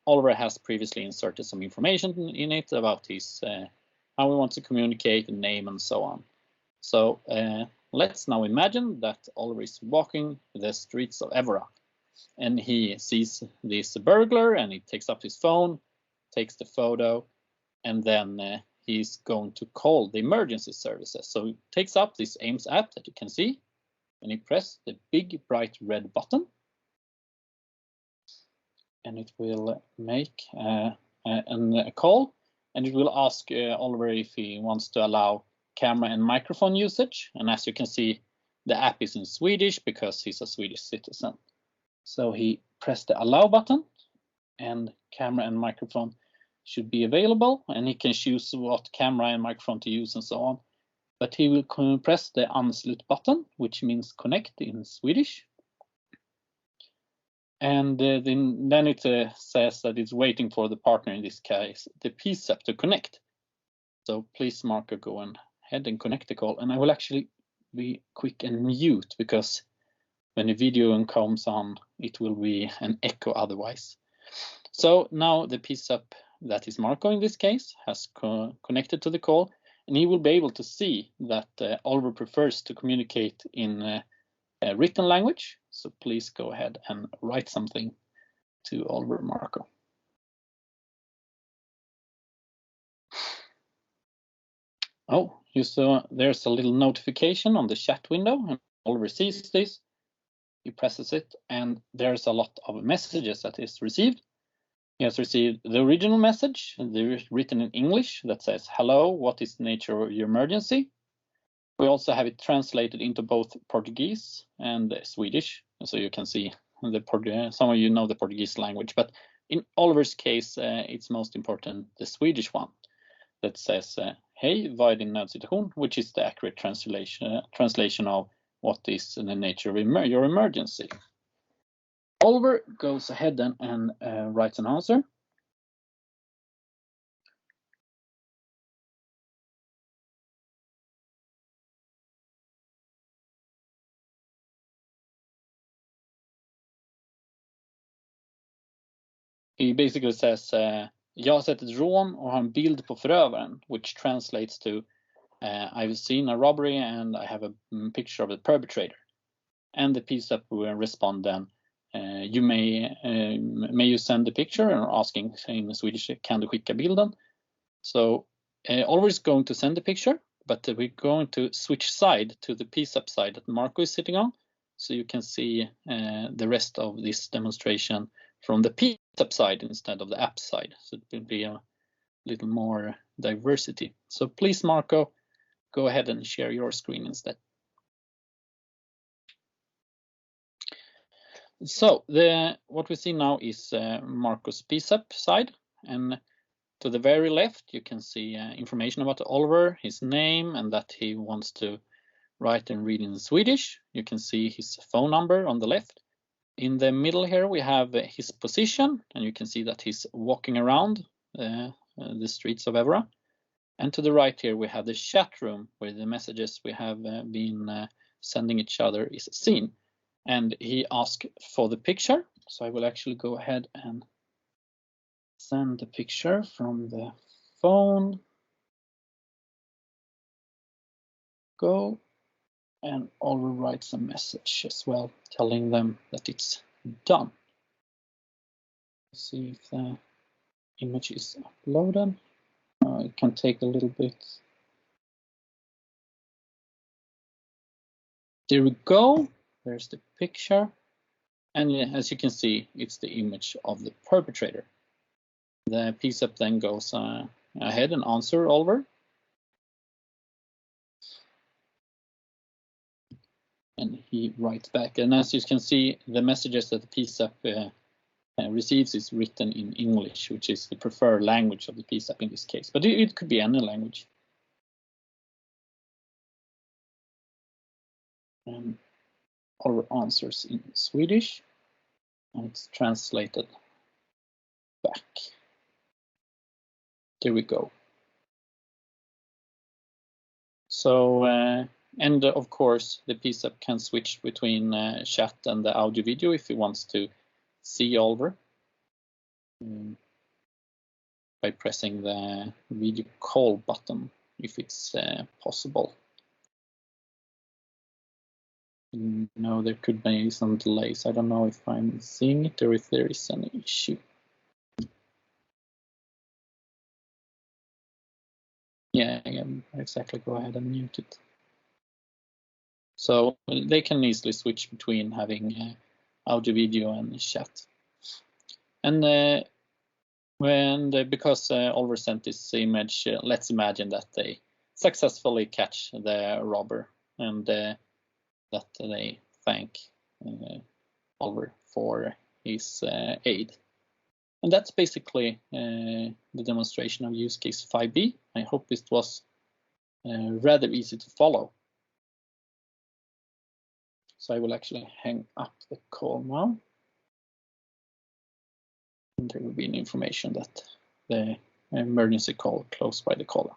Oliver has previously inserted some information in it about his how he wants to communicate, the name, and so on. So let's now imagine that Oliver is walking the streets of Évora, and he sees this burglar, and he takes up his phone, takes the photo, and then he's going to call the emergency services. So he takes up this AIMES app that you can see, and he presses the big bright red button, and it will make a call, and it will ask Oliver if he wants to allow camera and microphone usage. And as you can see, the app is in Swedish because he's a Swedish citizen. So he pressed the allow button, and camera and microphone should be available, and he can choose what camera and microphone to use and so on. But he will press the anslut button, which means connect in Swedish. And then it says that it's waiting for the partner, in this case, the PSAP, to connect. So please, Marco, go ahead and connect the call. And I will actually be quick and mute, because when the video comes on, it will be an echo otherwise. So now the PSAP, that is Marco in this case, has connected to the call, and he will be able to see that Oliver prefers to communicate in a written language. So please go ahead and write something to Oliver, Marco. Oh, you saw there's a little notification on the chat window, and Oliver sees this. He presses it, and there's a lot of messages that is received. He has received the original message, written in English, that says, "Hello, what is the nature of your emergency?" We also have it translated into both Portuguese and Swedish, so you can see some of you know the Portuguese language, but in Oliver's case, it's most important the Swedish one that says, "Hej, vad är din nödsituation?" which is the accurate translation of what is the nature of your emergency. Oliver goes ahead and writes an answer. He basically says, "Jag har sett ett rån och har en bild på förövaren," which translates to, "I've seen a robbery and I have a picture of the perpetrator." And the PSAP will respond then, "You may you send the picture?" and asking in Swedish, "Kan du skicka bilden?" So Oliver is going to send the picture, but we're going to switch side to the PSAP side that Marco is sitting on, so you can see the rest of this demonstration from the PSAP side instead of the app side. So it will be a little more diversity. So please, Marco, go ahead and share your screen instead. So what we see now is Marco's PSAP side, and to the very left you can see information about Oliver, his name, and that he wants to write and read in Swedish. You can see his phone number on the left. In the middle here we have his position, and you can see that he's walking around the streets of Évora. And to the right here we have the chat room where the messages we have been sending each other is seen. And he asked for the picture, so I will actually go ahead and send the picture from the phone. Go, and Oliver writes a message as well, telling them that it's done. Let's see if the image is uploaded. It can take a little bit. There we go. There's the picture. And as you can see, it's the image of the perpetrator. The PSAP then goes ahead and answers Oliver. And he writes back. And as you can see, the messages that the PSAP receives is written in English, which is the preferred language of the PSAP in this case. But it could be any language. And Oliver answers in Swedish, and it's translated back. There we go. So, and of course, the PSAP can switch between chat and the audio video if he wants to see Oliver by pressing the video call button, if it's possible. No, there could be some delays. I don't know if I'm seeing it or if there is an issue. Yeah, exactly. Go ahead and mute it. So they can easily switch between having audio, video, and chat. And because Oliver sent this image, let's imagine that they successfully catch the robber, and that they thank Oliver for his aid. And that's basically the demonstration of use case 5B. I hope it was rather easy to follow. So I will actually hang up the call now. And there will be an information that the emergency call closed by the caller.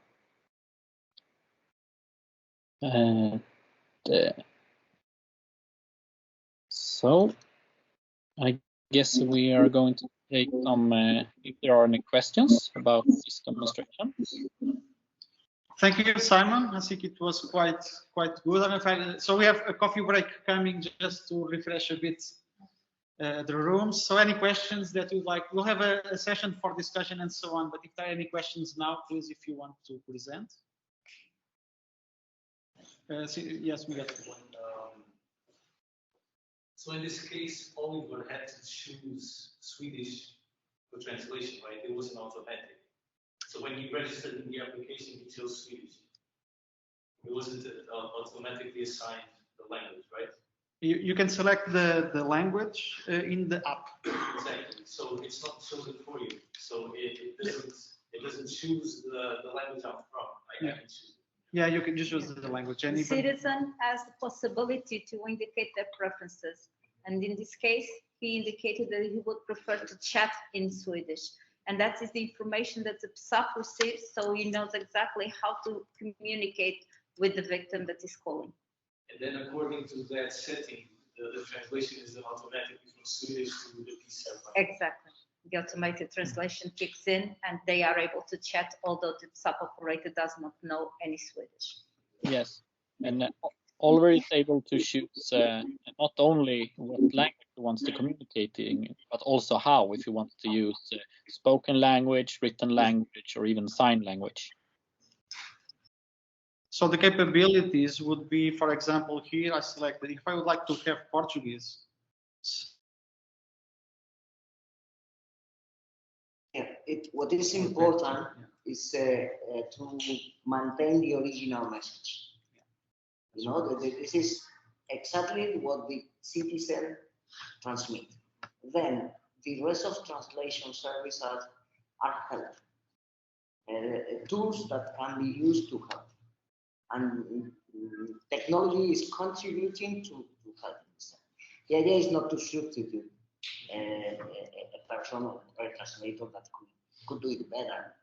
So I guess we are going to take some, if there are any questions about this demonstration.
Thank you, Simon. I think it was quite good. So we have a coffee break coming just to refresh a bit the rooms. So any questions that you'd like, we'll have a session for discussion and so on. But if there are any questions now, please, if you want to present. Yes, we got one.
So in this case, Oliver had to choose Swedish for translation, right? It wasn't automatic. So when he registered in the application, he chose Swedish. It wasn't automatically assigned the language, right?
You can select the language in the app.
Exactly. So it's not chosen for you. So it doesn't choose the language I'm from. I can choose it.
Yeah, you can just choose the language.
The citizen has the possibility to indicate their preferences. And in this case, he indicated that he would prefer to chat in Swedish. And that is the information that the PSAP receives, so he knows exactly how to communicate with the victim that is calling.
And then according to that setting, the translation is then automatically from Swedish to the PSAP.
Exactly. The automated translation kicks in and they are able to chat, although the PSAP operator does not know any Swedish.
Yes, and Oliver is able to choose not only what language he wants to communicate in, but also how, if he wants to use spoken language, written language, or even sign language.
So the capabilities would be, for example, here I selected, if I would like to have Portuguese,
what is important is to maintain the original message. You know, this is exactly what the citizen transmit. Then the rest of translation services are help. Tools that can be used to help. And technology is contributing to help. The idea is not to substitute a person or a translator that could do it better.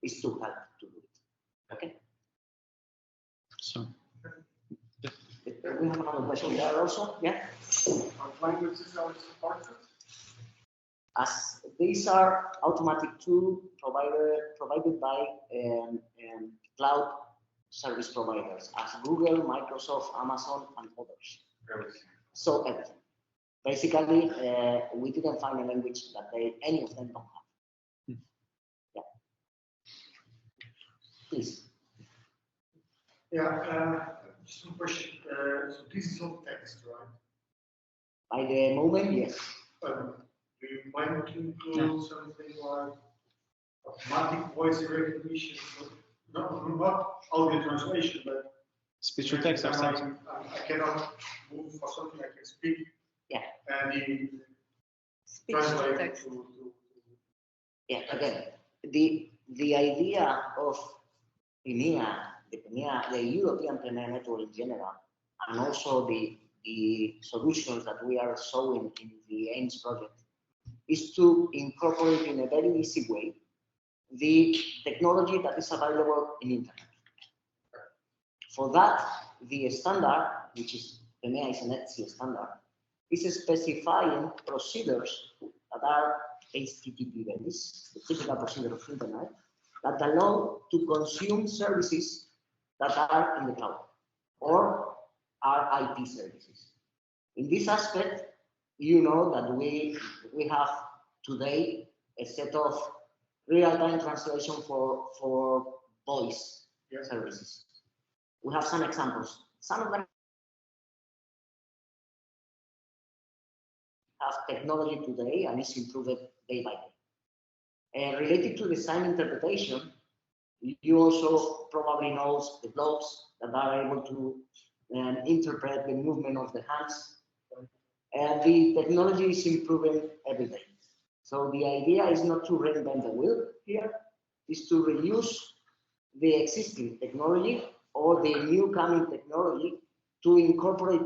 It's to help to do it. Okay?
So.
We have another question there also. Yeah?
Languages are supported?
As these are automatic tools provided by cloud service providers, as Google, Microsoft, Amazon, and others.
Everything.
So everything. Basically, we didn't find a language that any of them don't have. Yeah. Please.
Yeah, just one question. So this is all text, right?
By the moment, yes.
Do you plan to include something like automatic voice recognition? Not audio translation, but
speech to text.
I cannot move for something I can speak.
Yeah.
And he
Speech to
translate
text.
to
Yeah. Again, the idea of PEMEA, the European PEMEA network in general, and also the solutions that we are showing in the AIMES project, is to incorporate in a very easy way the technology that is available in internet. For that, the standard, which is PEMEA is an EDGE standard, is specifying procedures that are HTTP-based, the typical procedure of internet, that allow to consume services that are in the cloud or are IP services. In this aspect, you know that we have today a set of real-time translation for voice services. We have some examples. Some of them have technology today and is improved day by day. Related to the sign interpretation, you also probably know the gloves that are able to interpret the movement of the hands. And the technology is improving every day. So the idea is not to reinvent the wheel here, is to reuse the existing technology or the new coming technology to incorporate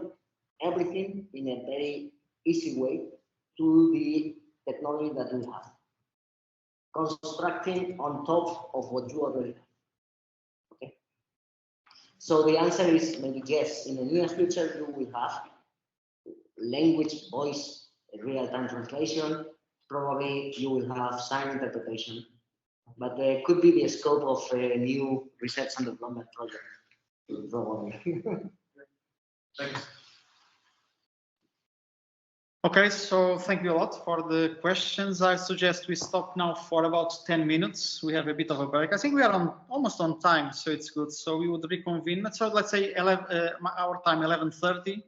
everything in a very easy way to the technology that we have, constructing on top of what you already have. Okay. So the answer is maybe yes. In the near future, you will have language, voice, real-time translation. Probably you will have sign interpretation, but there could be the scope of a new research and development project.
Thanks.
Okay, so thank you a lot for the questions. I suggest we stop now for about 10 minutes. We have a bit of a break. I think we are almost on time, so it's good. So we would reconvene. So let's say our time 11:30,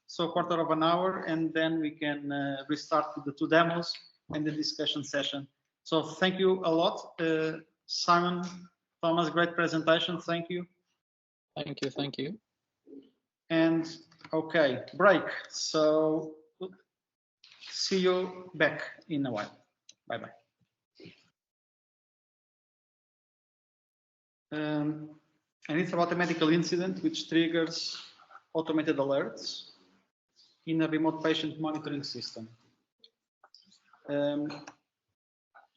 so a quarter of an hour, and then we can restart with the two demos and the discussion session. So thank you a lot, Simon, Thomas, great presentation. Thank you.
Thank you. Thank you.
And okay, break. So see you back in a while. Bye-bye. And it's about a medical incident which triggers automated alerts in a remote patient monitoring system.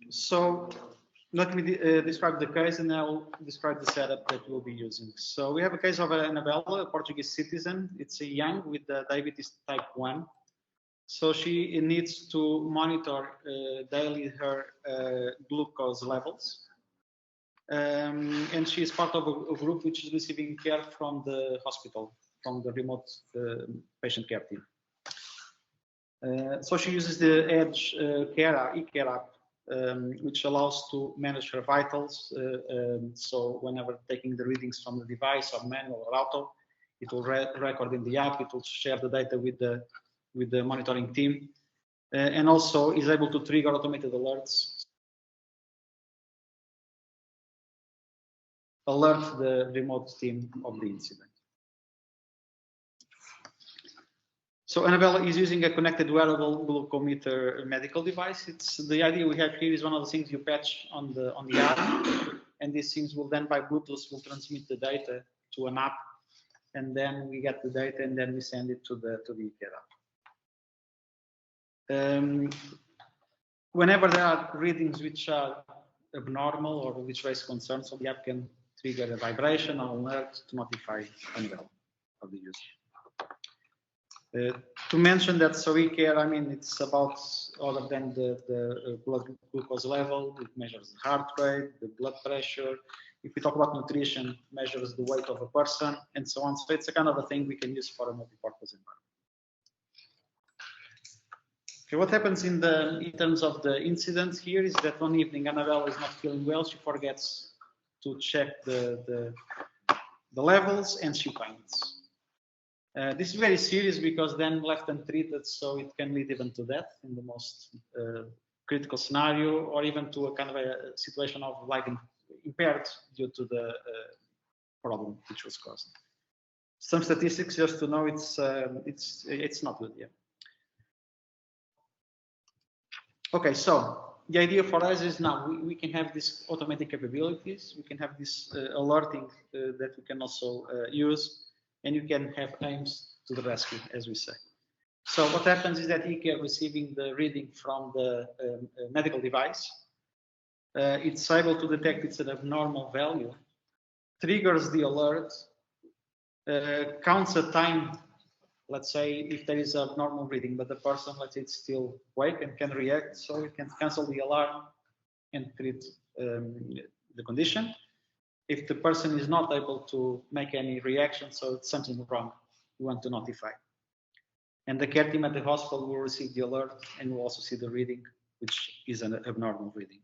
So let me describe the case, and I'll describe the setup that we'll be using. So we have a case of Annabella, a Portuguese citizen. It's a young with diabetes type 1. So she needs to monitor daily her glucose levels. And she is part of a group which is receiving care from the hospital, from the remote patient care team. So she uses the eCare app, which allows to manage her vitals. So whenever taking the readings from the device, or manual or auto, it will record in the app. It will share the data with the monitoring team, and also is able to trigger automated alerts alert the remote team of the incident. So Annabella is using a connected wearable glucometer medical device. It's the idea we have here is one of the things you patch on the arm, and these things will then by Bluetooth will transmit the data to an app, and then we get the data and then we send it to the eCare app. Whenever there are readings which are abnormal or which raise concerns, so the app can trigger a vibration or alert to notify Annabella of the user. To mention that, so eCare, I mean, it's about other than the blood glucose level, it measures the heart rate, the blood pressure. If we talk about nutrition, it measures the weight of a person, and so on. So it's a kind of a thing we can use for a multi-purpose environment. Okay, what happens in terms of the incidents here is that one evening Annabelle is not feeling well. She forgets to check the levels and she faints. This is very serious because then left untreated, so it can lead even to death in the most critical scenario, or even to a kind of a situation of life impaired due to the problem which was caused. Some statistics just to know it's not good. Yeah. Okay, so the idea for us is now we can have these automatic capabilities. We can have this alerting that we can also use. And you can have AIMES to the rescue, as we say. So what happens is that eCare receiving the reading from the medical device, it's able to detect it's an abnormal value, triggers the alert, counts a time, let's say if there is an abnormal reading, but the person, let's say, it's still awake and can react, so it can cancel the alarm and treat the condition. If the person is not able to make any reaction, so it's something wrong, we want to notify. And the care team at the hospital will receive the alert and will also see the reading, which is an abnormal reading.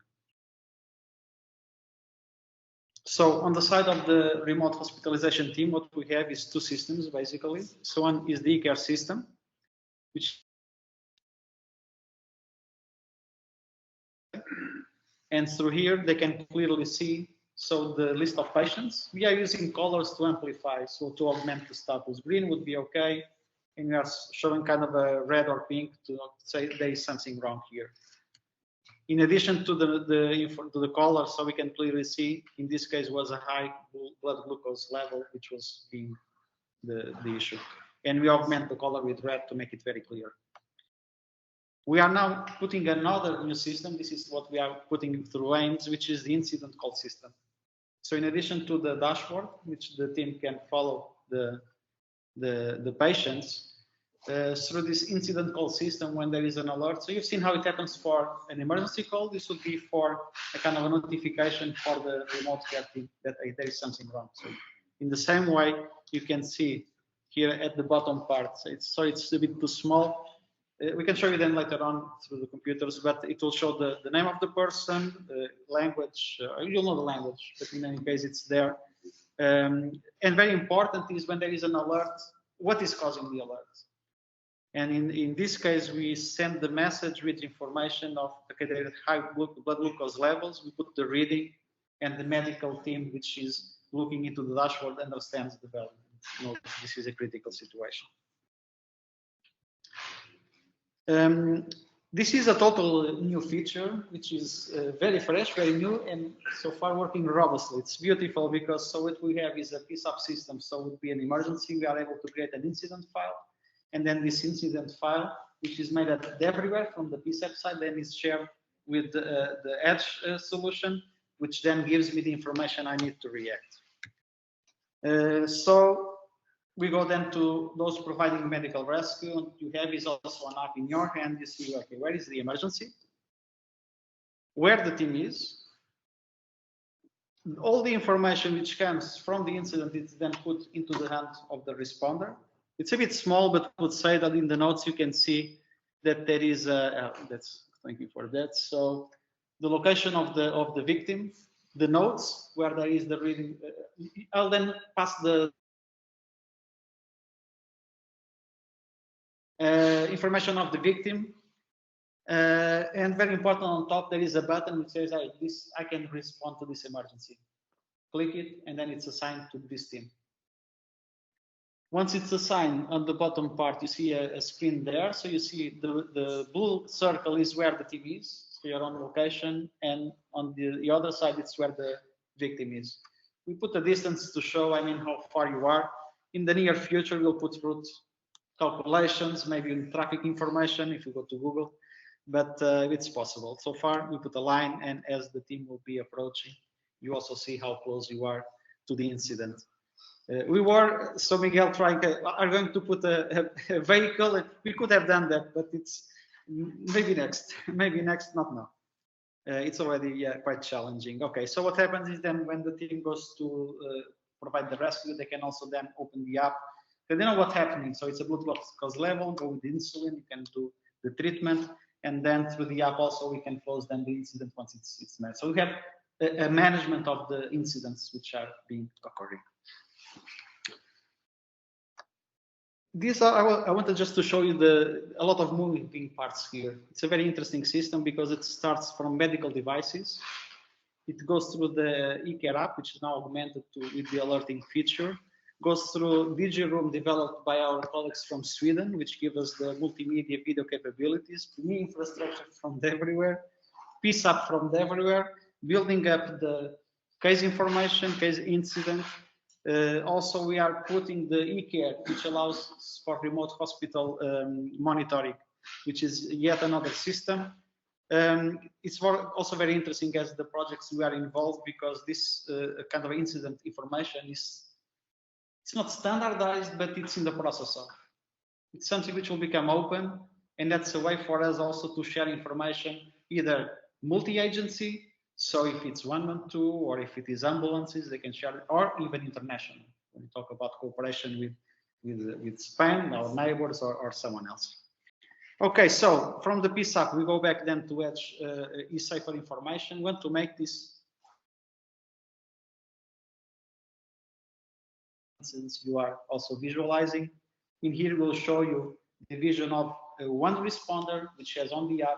So on the side of the remote hospitalization team, what we have is two systems, basically. So one is the eCare system, which and through here they can clearly see so the list of patients. We are using colors to amplify, so to augment the status. Green would be okay, and we are showing kind of a red or pink to say there is something wrong here. In addition to the color, so we can clearly see, in this case was a high blood glucose level, which was being the issue. And we augment the color with red to make it very clear. We are now putting another new system. This is what we are putting through AIMES, which is the incident call system. So in addition to the dashboard, which the team can follow the patients, through this incident call system when there is an alert. So you've seen how it happens for an emergency call. This would be for a kind of a notification for the remote care team that there is something wrong. So in the same way, you can see here at the bottom part, it's a bit too small. We can show you then later on through the computers, but it will show the name of the person, language, you'll know the language, but in any case, it's there. And very important is when there is an alert, what is causing the alert? And in this case, we send the message with information of okay, high blood glucose levels. We put the reading, and the medical team, which is looking into the dashboard, understands the value. No, this is a critical situation. This is a total new feature, which is very fresh, very new, and so far working robustly. It's beautiful because so what we have is a PSAP system. So it would be an emergency. We are able to create an incident file. And then this incident file, which is made everywhere from the PSAP side, then is shared with the EDGE solution, which then gives me the information I need to react. So we go then to those providing medical rescue. And you have is also an app in your hand. You see, okay, where is the emergency? Where the team is. All the information which comes from the incident is then put into the hands of the responder. It's a bit small, but I would say that in the notes you can see that there is thank you for that. So the location of the victim, the notes where there is the reading. I'll then pass the information of the victim, and very important on top there is a button which says, "Hey, I can respond to this emergency." click it, and then it's assigned to this team. Once it's assigned, on the bottom part, you see a screen there. So you see the blue circle is where the team is, so you're on location, and on the other side, it's where the victim is. We put a distance to show, how far you are. In the near future, we'll put route calculations, maybe in traffic information if you go to Google, but it's possible. So far, we put a line, and as the team will be approaching, you also see how close you are to the incident. We were, so Miguel are going to put a vehicle. We could have done that, but it's maybe next, not now. It's already quite challenging. Okay, so what happens is then when the team goes to provide the rescue, they can also then open the app. They know what's happening. So it's a blood glucose level, go with insulin, you can do the treatment, and then through the app also we can close then the incident once it's met. So we have a management of the incidents which are being occurring. I wanted just to show you a lot of moving parts here. It's a very interesting system because it starts from medical devices. It goes through the eCare app, which is now augmented with the alerting feature. Goes through DigiRoom developed by our colleagues from Sweden, which give us the multimedia video capabilities, PEMEA infrastructure from everywhere, PSAP from everywhere, building up the case information, case incident. Also, we are putting the eCare, which allows for remote hospital monitoring, which is yet another system. It's also very interesting as the projects we are involved, because this kind of incident information it's not standardized, but it's in the process of. It's something which will become open, and that's a way for us also to share information, either multi-agency. So if it's 112 or if it is ambulances, they can share it, or even international. When we talk about cooperation with Spain, our neighbors, or someone else. Okay, so from the PSAP, we go back then to Edge eSafer information. We want to make this, since you are also visualizing. In here, we'll show you the vision of one responder, which has on the app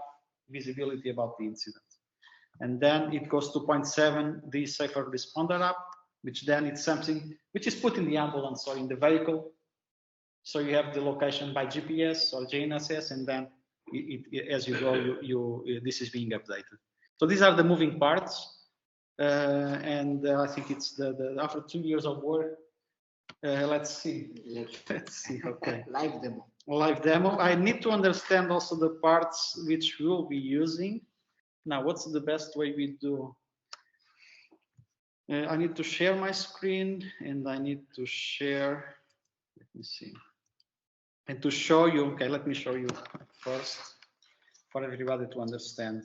visibility about the incident. And then it goes to 0.7, the safer responder app, which then it's something which is put in the ambulance or in the vehicle. So you have the location by GPS or GNSS, and then as you go, this is being updated. So these are the moving parts, and I think it's after 2 years of work. Let's see. Okay. Live demo. I need to understand also the parts which we'll be using. Now, what's the best way we do? I need to share my screen, and I need to share, let me see, and to show you, okay, let me show you first for everybody to understand.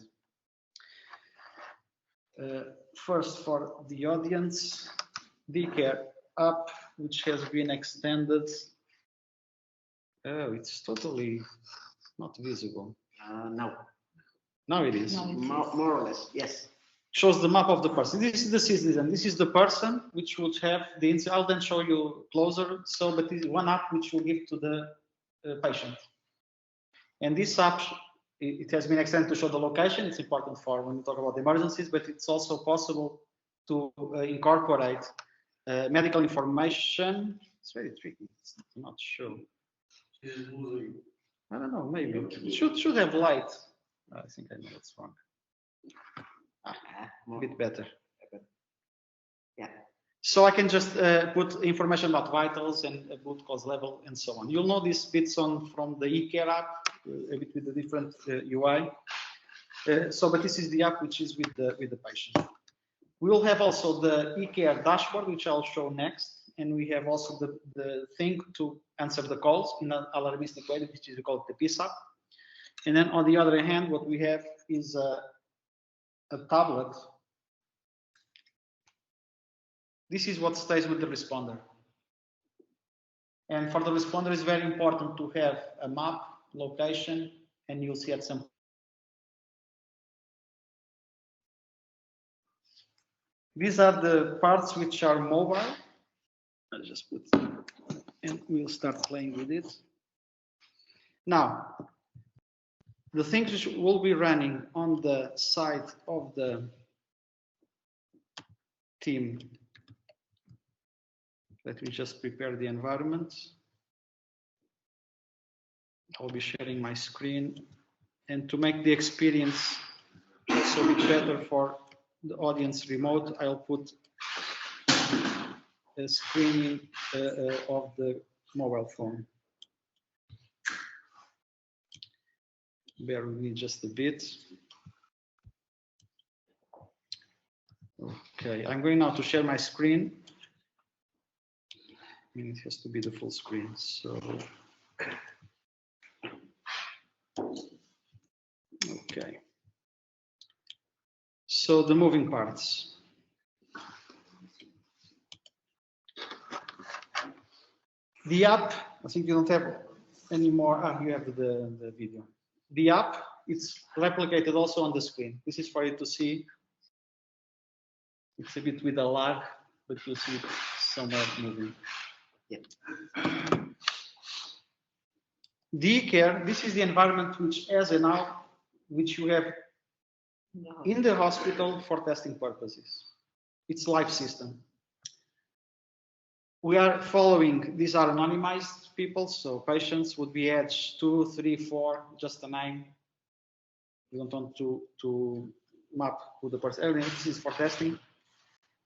First, for the audience, the eCare app, which has been extended. Oh, it's totally not visible.
No.
Now it is.
More or less, yes.
Shows the map of the person. This is the citizen. This is the person which would have the incident. I'll then show you closer. So, but this is one app which will give to the patient. And this app, it has been extended to show the location. It's important for when we talk about emergencies, but it's also possible to incorporate medical information. It's very tricky. It's not sure. I don't know. Maybe it should have light. I think I know what's wrong. A bit better.
Yeah.
So I can just put information about vitals and blood cause level and so on. You'll know these bits from the eCare app, a bit with the different UI. But this is the app which is with the patient. We will have also the eCare dashboard, which I'll show next, and we have also the thing to answer the calls in an alarmistic way, which is called the PSAP. And then on the other hand, what we have is a tablet. This is what stays with the responder. And for the responder, it's very important to have a map, location, and you'll see at some. These are the parts which are mobile. I'll just put, and we'll start playing with it. Now, the things which will be running on the side of the team Let me just prepare the environment. I'll be sharing my screen, and to make the experience also a bit better for the audience remote, I'll put a screen of the mobile phone. Bear with me just a bit. Okay, I'm going now to share my screen. And it has to be the full screen. So, okay. So the moving parts. The app, I think you don't have any more. Ah, you have the video. The app, it's replicated also on the screen. This is for you to see. It's a bit with a lag, but you'll see it somewhere moving. Yeah. The eCare, this is the environment which as of now, which you have in the hospital for testing purposes. It's live system. We are following, these are anonymized people, so patients would be edge 2, 3, 4, just a name. We don't want to map who the person, everything this is for testing.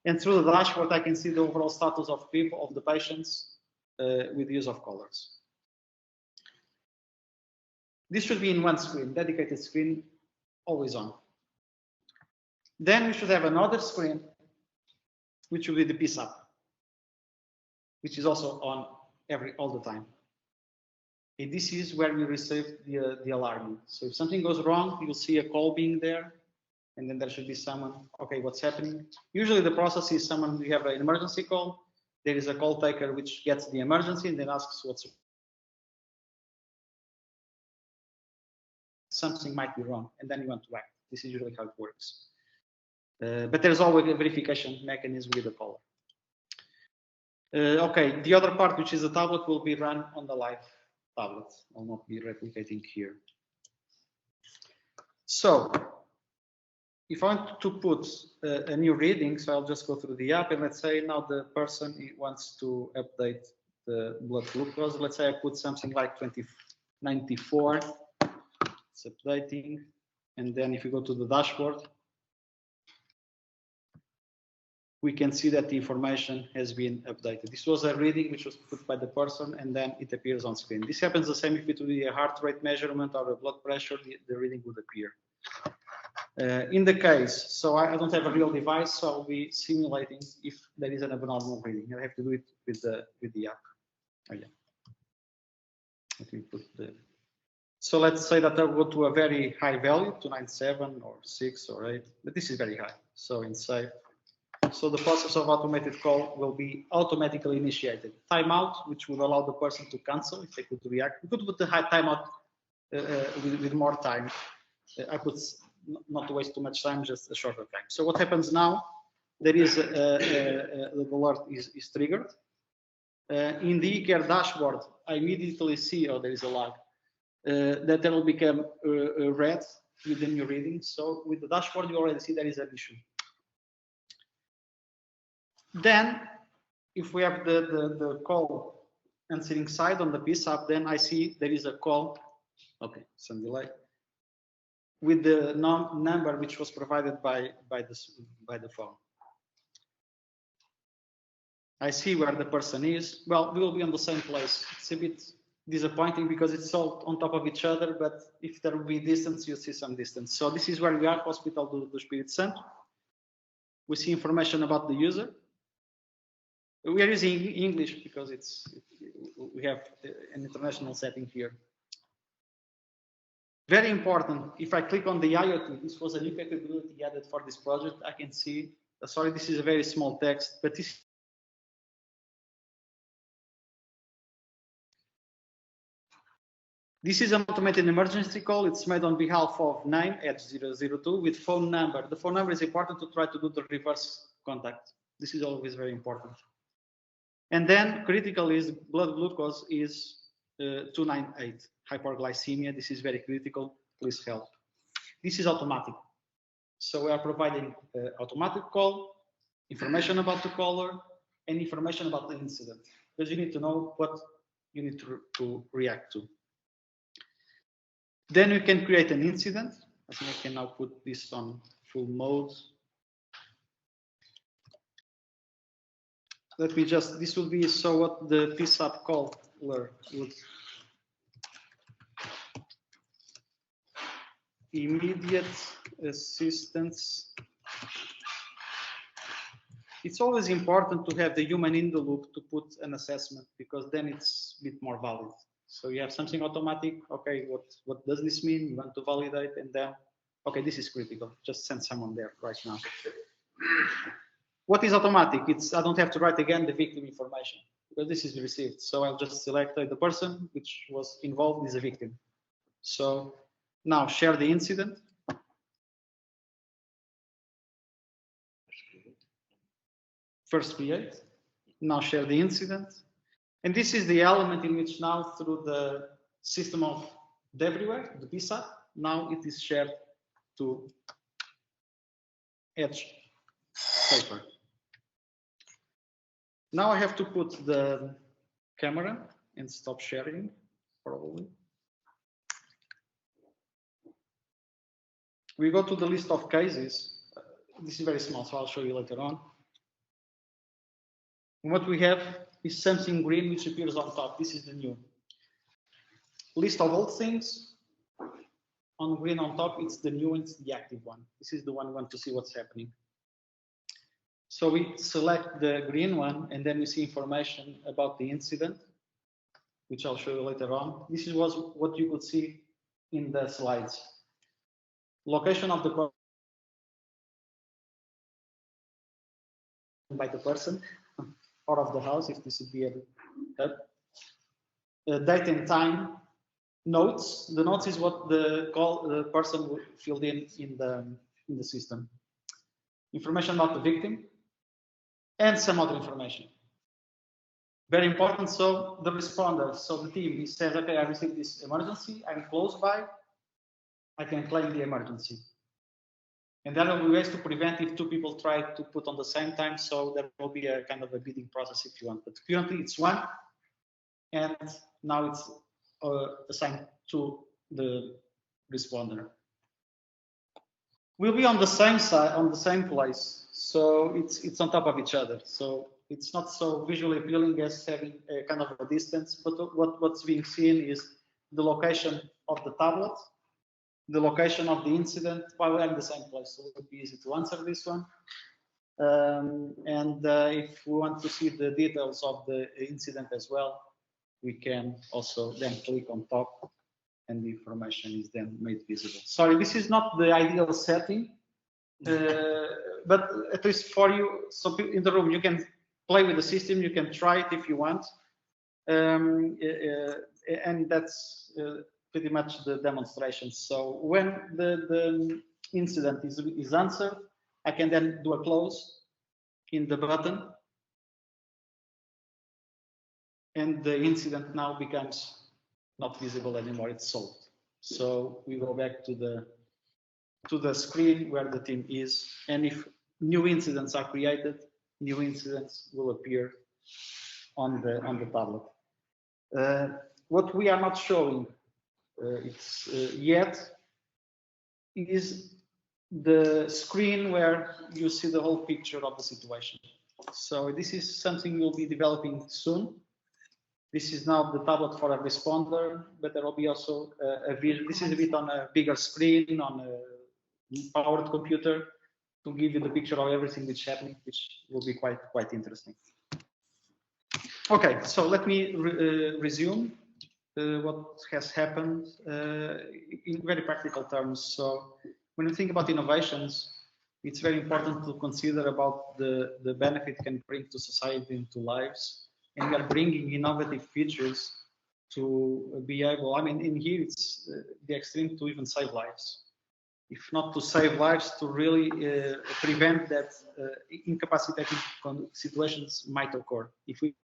And through the dashboard, I can see the overall status of people, of the patients with use of colors. This should be in one screen, dedicated screen, always on. Then we should have another screen, which will be the PSAP, which is also on all the time. And this is where we receive the alarm. So if something goes wrong, you'll see a call being there, and then there should be someone, okay, what's happening? Usually the process is someone, we have an emergency call, there is a call taker which gets the emergency and then asks what's something might be wrong, and then you want to act. This is usually how it works. But there's always a verification mechanism with the caller. Okay, the other part, which is a tablet, will be run on the live tablet. I'll not be replicating here. So, if I want to put a new reading, so I'll just go through the app, and let's say now the person wants to update the blood glucose. Let's say I put something like 2094. It's updating, and then if you go to the dashboard, we can see that the information has been updated. This was a reading which was put by the person, and then it appears on screen. This happens the same if it would be a heart rate measurement or a blood pressure, the reading would appear. In the case, so I don't have a real device, so I'll be simulating if there is an abnormal reading. I have to do it with the app. Oh, yeah. Let me put the. So let's say that I'll go to a very high value, 297 or 6 or 8, but this is very high. So in save. So the process of automated call will be automatically initiated. Timeout, which would allow the person to cancel if they could react. We could put the high timeout with more time. I put not to waste too much time, just a shorter time. So what happens now? There is the alert is triggered. In the eCare dashboard, I immediately see, oh, there is a lag, that there will become red with the new reading. So with the dashboard, you already see there is an issue. Then, if we have the call answering side on the PSAP, then I see there is a call. Okay, some delay with the number which was provided by the phone. I see where the person is. Well, we will be on the same place. It's a bit disappointing because it's all on top of each other, but if there will be distance, you see some distance. So this is where we are, Hospital do Espirito Santo. We see information about the user. We are using English because we have an international setting here. Very important, if I click on the IoT, this was a new capability added for this project. I can see, sorry, this is a very small text, but this is an automated emergency call. It's made on behalf of 9 @002 with phone number. The phone number is important to try to do the reverse contact. This is always very important. And then critical is blood glucose is 298, hyperglycemia. This is very critical, please help. This is automatic. So we are providing automatic call, information about the caller, any information about the incident, because you need to know what you need to react to. Then we can create an incident. I think I can now put this on full mode. Let me just, this will be so what the PSAP caller would immediate assistance. It's always important to have the human in the loop to put an assessment, because then it's a bit more valid. So you have something automatic. Okay, what does this mean? You want to validate, and then, okay, this is critical. Just send someone there right now. What is automatic? It's I don't have to write again the victim information, because this is received. So I'll just select the person which was involved is a victim. So now share the incident. First create. Now share the incident. And this is the element in which now through the system of everywhere, the PSAP, now it is shared to Edge paper. Now I have to put the camera and stop sharing, probably. We go to the list of cases. This is very small, so I'll show you later on. And what we have is something green which appears on top. This is the new list of old things. On green on top, it's the new, it's the active one. This is the one we want to see what's happening. So we select the green one, and then we see information about the incident, which I'll show you later on. This was what you could see in the slides. Location of the by the person or of the house, if this would be a date and time. Notes. The notes is what the person filled in the system. Information about the victim and some other information. Very important. So the responder, so the team, he says, okay, I received this emergency, I'm close by, I can claim the emergency. And there will be ways to prevent if two people try to put on the same time, so there will be a kind of a bidding process if you want. But currently it's one, and now it's assigned to the responder. We'll be on the same side, on the same place, so it's on top of each other. So it's not so visually appealing as having a kind of a distance, but what's being seen is the location of the tablet, the location of the incident, while we're in the same place, so it would be easy to answer this one. If we want to see the details of the incident as well, we can also then click on top, and the information is then made visible. Sorry, this is not the ideal setting, but at least for you, so in the room, you can play with the system, you can try it if you want, and that's pretty much the demonstration. So when the incident is answered, I can then do a close in the button, and the incident now becomes not visible anymore, it's solved. So we go back to the screen where the team is, and if new incidents are created, new incidents will appear on the tablet. What we are not showing yet is the screen where you see the whole picture of the situation. So this is something we'll be developing soon. This is now the tablet for a responder, but there will be also a vision. This is a bit on a bigger screen, on a powered computer, to give you the picture of everything that's happening, which will be quite interesting. Okay, so let me resume what has happened in very practical terms. So when you think about innovations, it's very important to consider about the benefit it can bring to society and to lives. And we are bringing innovative features to be able, I mean, in here it's the extreme to even save lives. If not to save lives, to really prevent that incapacitating situations might occur. If we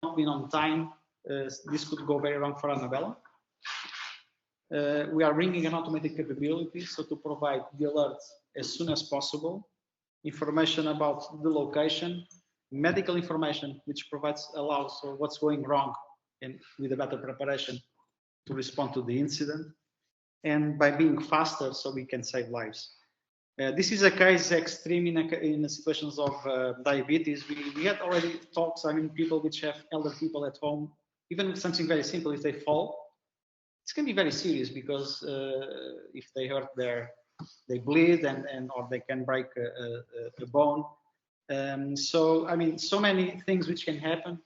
not been on time, this could go very wrong for Annabella. We are bringing an automated capability, so to provide the alerts as soon as possible, information about the location, medical information, which allows for what's going wrong and with a better preparation to respond to the incident, and by being faster so we can save lives. This is a case extreme in situations of diabetes. We had already talks, I mean, people which have elder people at home, even with something very simple, if they fall, it can be very serious because if they hurt they bleed or they can break a bone. So, I mean, so many things which can happen.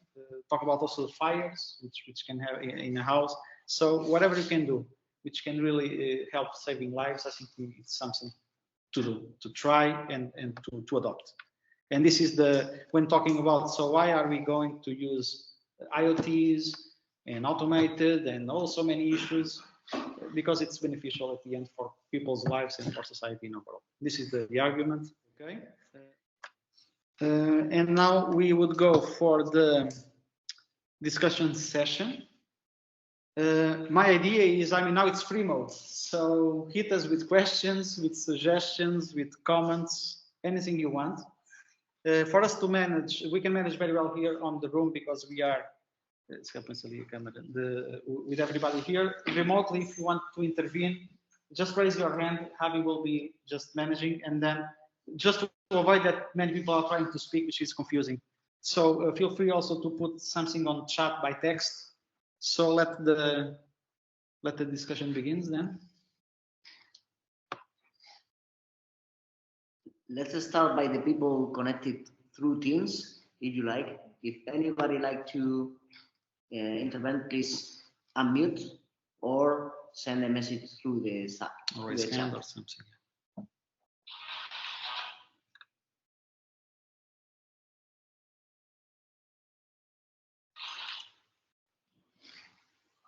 Talk about also the fires, which can have in a house. So whatever you can do, which can really help saving lives, I think it's something to do, to try and to adopt. And this is when talking about, so why are we going to use IoTs and automated and also many issues? Because it's beneficial at the end for people's lives and for society in overall. This is the argument, okay? And now we would go for the discussion session. My idea is, I mean, now it's free mode. So hit us with questions, with suggestions, with comments, anything you want. For us to manage, we can manage very well here on the room because we are with everybody here. Remotely, if you want to intervene, just raise your hand. Javi will be just managing, and then just to avoid that many people are trying to speak, which is confusing. So feel free also to put something on chat by text. So let the discussion begins then.
Let's start by the people connected through Teams, if you like. If anybody like to intervene, please unmute or send a message through the chat.
Or scan or something.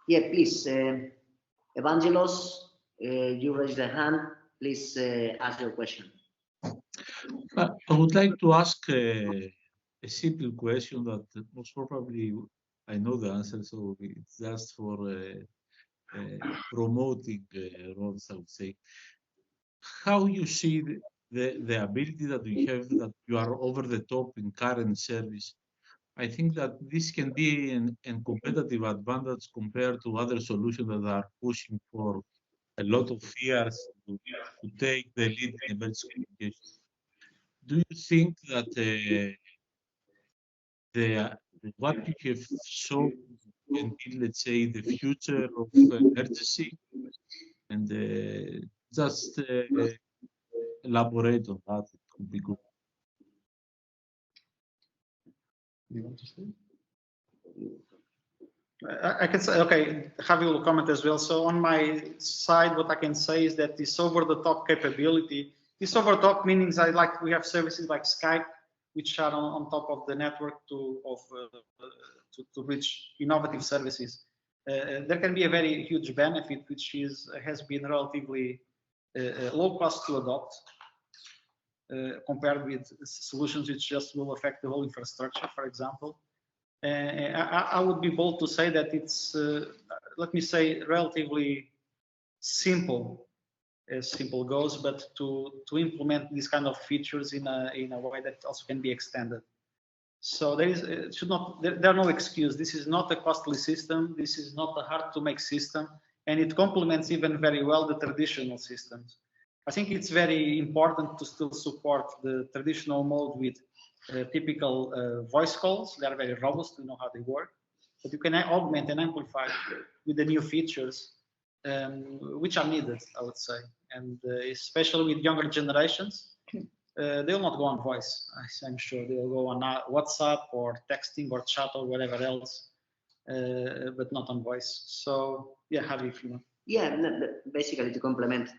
Yeah, please, Evangelos, you raise the hand. Please ask your question.
I would like to ask a simple question that most probably I know the answer, so it's just for promoting roles, I would say. How you see the ability that you have, that you are over the top in current service? I think that this can be a competitive advantage compared to other solutions that are pushing for a lot of years to take the lead in emergency communication. Do you think that what you have shown can be, let's say, the future of emergency? And just elaborate on that. It could be good.
You want to say? I can say, okay, Javi will comment as well. So on my side, what I can say is that this over-the-top capability, this over-the-top meanings we have services like Skype, which are on top of the network to reach innovative services. There can be a very huge benefit, which has been relatively low cost to adopt compared with solutions which just will affect the whole infrastructure, for example. I would be bold to say that it's, let me say, relatively simple, as simple goes, but to implement these kind of features in a way that also can be extended. So there are no excuse. This is not a costly system. This is not a hard to make system, and it complements even very well the traditional systems. I think it's very important to still support the traditional mode with typical voice calls. They are very robust, we know how they work, but you can augment and amplify with the new features which are needed, I would say, and especially with younger generations. They will not go on voice, I'm sure. They will go on WhatsApp or texting or chat or whatever else, but not on voice. So yeah, Javi, if you want.
Yeah, basically to complement.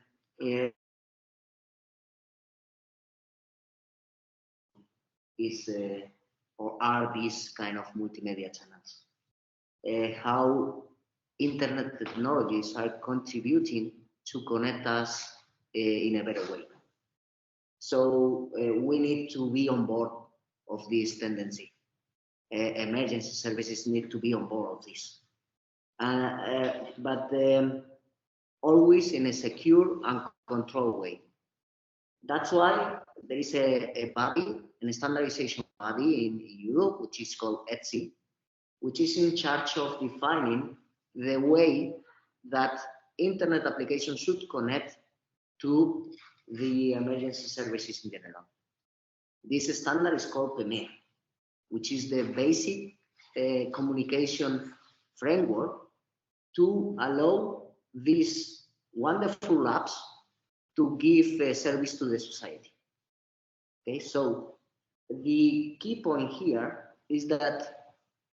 Or are these kind of multimedia channels? How internet technologies are contributing to connect us in a better way. So we need to be on board of this tendency. Emergency services need to be on board of this. But always in a secure and controlled way. That's why there is a body, a standardization body in Europe, which is called HESE, which is in charge of defining the way that internet applications should connect to the emergency services in general. This standard is called PEMEA, which is the basic communication framework to allow these wonderful apps to give service to the society. Okay, so the key point here is that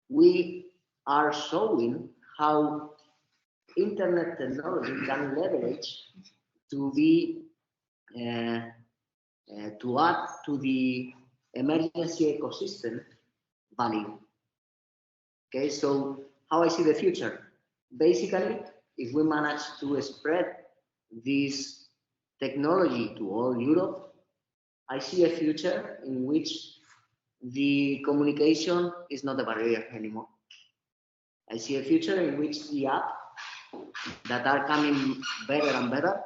we are showing how internet technology can leverage to be to add to the emergency ecosystem value. Okay, so how I see the future? Basically, if we manage to spread this technology to all Europe, I see a future in which the communication is not a barrier anymore. I see a future in which the apps that are coming better and better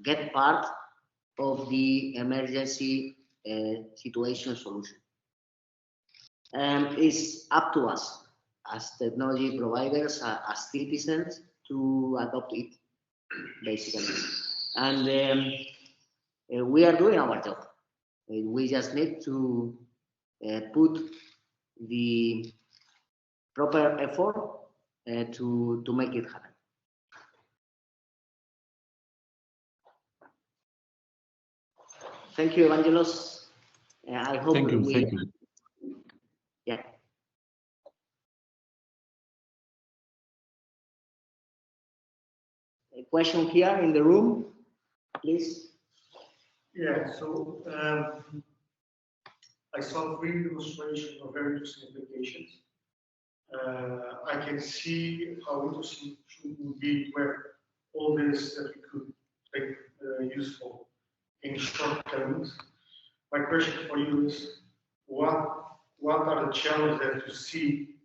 get part of the emergency situation solution. It's up to us as technology providers, as citizens, to adopt it, basically. And we are doing our job. We just need to put the proper effort to make it happen. Thank you, Evangelos. I hope
Thank you. Thank you.
Yeah. A question here in the room, please.
Yeah, so I saw 3 illustrations of very interesting applications. I can see how interesting it would be to have all this that we could make useful in short terms. My question for you is, what are the challenges that you see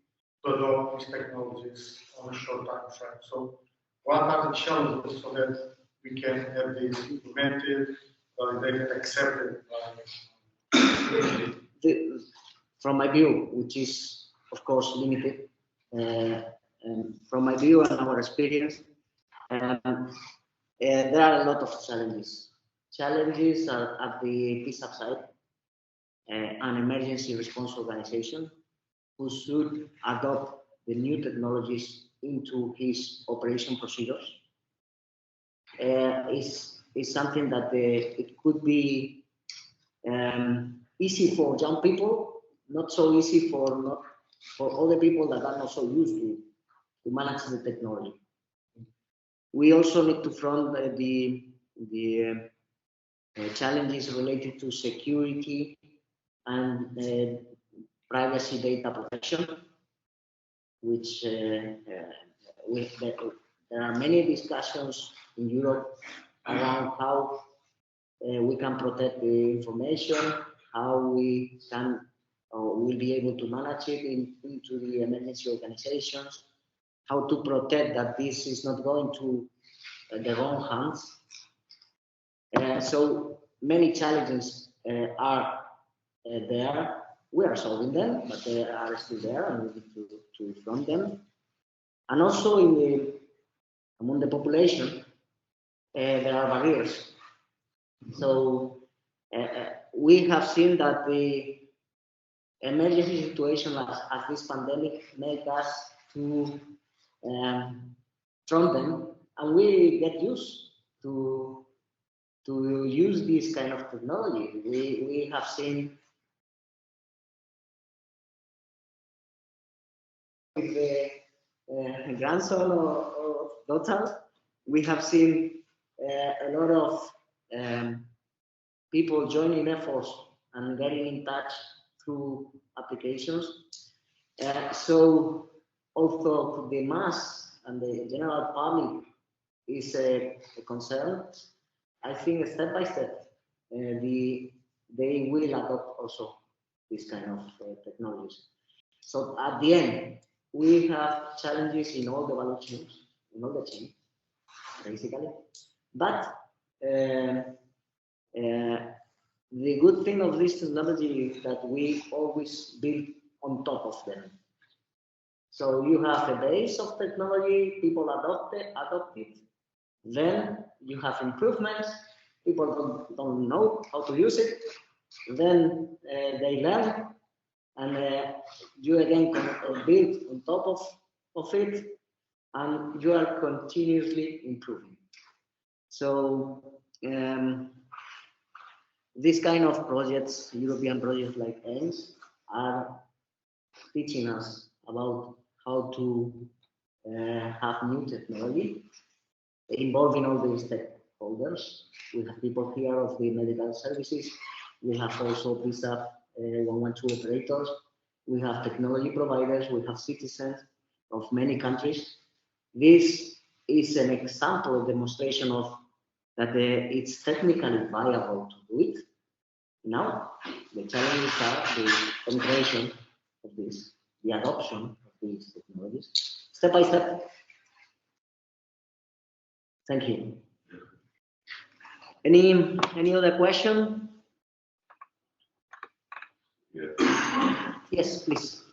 to adopt these technologies on a short time frame? So what are the challenges so that we can have this implemented, validated, accepted by
from my view, which is of course limited, and from my view and our experience, there are a lot of challenges. Challenges are at the PISA side, an emergency response organization who should adopt the new technologies into his operation procedures. Is something that it could be easy for young people, not so easy for other people that are not so used to manage the technology. We also need to front the challenges related to security and privacy data protection, which there are many discussions in Europe around how we can protect the information, how we can will be able to manage it into the emergency organizations, how to protect that this is not going to the wrong hands. So many challenges are there. We are solving them, but they are still there, and we need to front them. And also among the population, there are barriers. So we have seen that the emergency situation as this pandemic make us to front them, and we get used to use this kind of technology. We have seen with the grandson or daughter, we have seen a lot of people joining efforts and getting in touch through applications. So although the mass and the general public is a concern, I think step by step they will adopt also this kind of technologies. So at the end, we have challenges in all the value chains, in all the chain, basically. But the good thing of this technology is that we always build on top of them. So you have a base of technology, people adopt it. Then you have improvements, people don't know how to use it. Then they learn, and you again build on top of it, and you are continuously improving. So this kind of projects, European projects like AIMES, are teaching us about how to have new technology, involving all the stakeholders. We have people here of the medical services. We have also PSAP 112 operators. We have technology providers. We have citizens of many countries. This is an example, a demonstration of that it's technically viable to do it. Now, the challenges are the penetration of this, the adoption of these technologies, step by step. Thank you. Any other question?
Yeah.
Yes, please.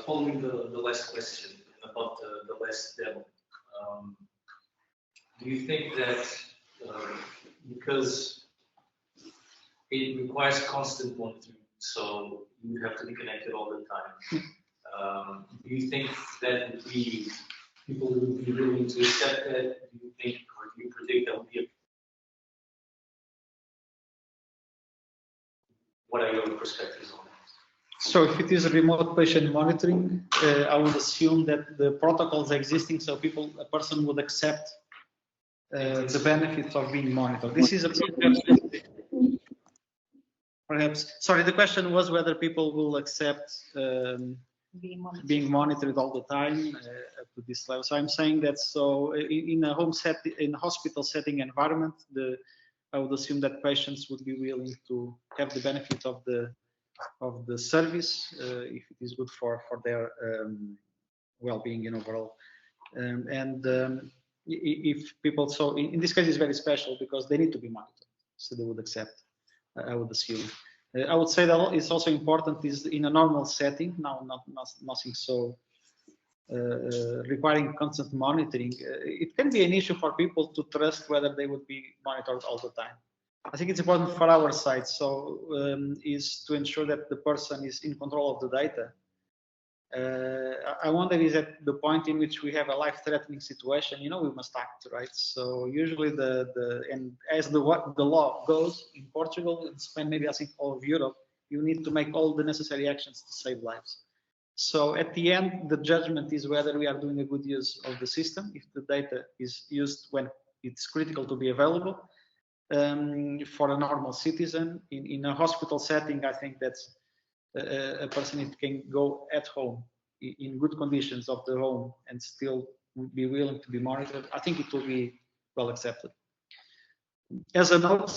Following the last question about the last demo, do you think that because it requires constant monitoring, so you have to be connected all the time, do you think that would be people would be willing to accept that? Do you think, or do you predict that would be what are your perspectives on that?
So if it is a remote patient monitoring, I would assume that the protocols existing, so a person would accept the benefits of being monitored. This is a perhaps. Sorry, the question was whether people will accept being monitored all the time up to this level. So I'm saying that in a hospital setting environment, I would assume that patients would be willing to have the benefit of the service if it is good for their well-being in overall. If people, so in this case, it's very special because they need to be monitored, so they would accept. I would assume. I would say that it's also important is in a normal setting. Now, nothing so requiring constant monitoring. It can be an issue for people to trust whether they would be monitored all the time. I think it's important for our side, so is to ensure that the person is in control of the data. I wonder is at the point in which we have a life-threatening situation, we must act, right? So usually and as the law goes in Portugal, in Spain, maybe I think all of Europe, you need to make all the necessary actions to save lives. So at the end, the judgment is whether we are doing a good use of the system, if the data is used when it's critical to be available. For a normal citizen in a hospital setting, I think that's a person can go at home in good conditions of the home and still be willing to be monitored. I think it will be well accepted. As a note,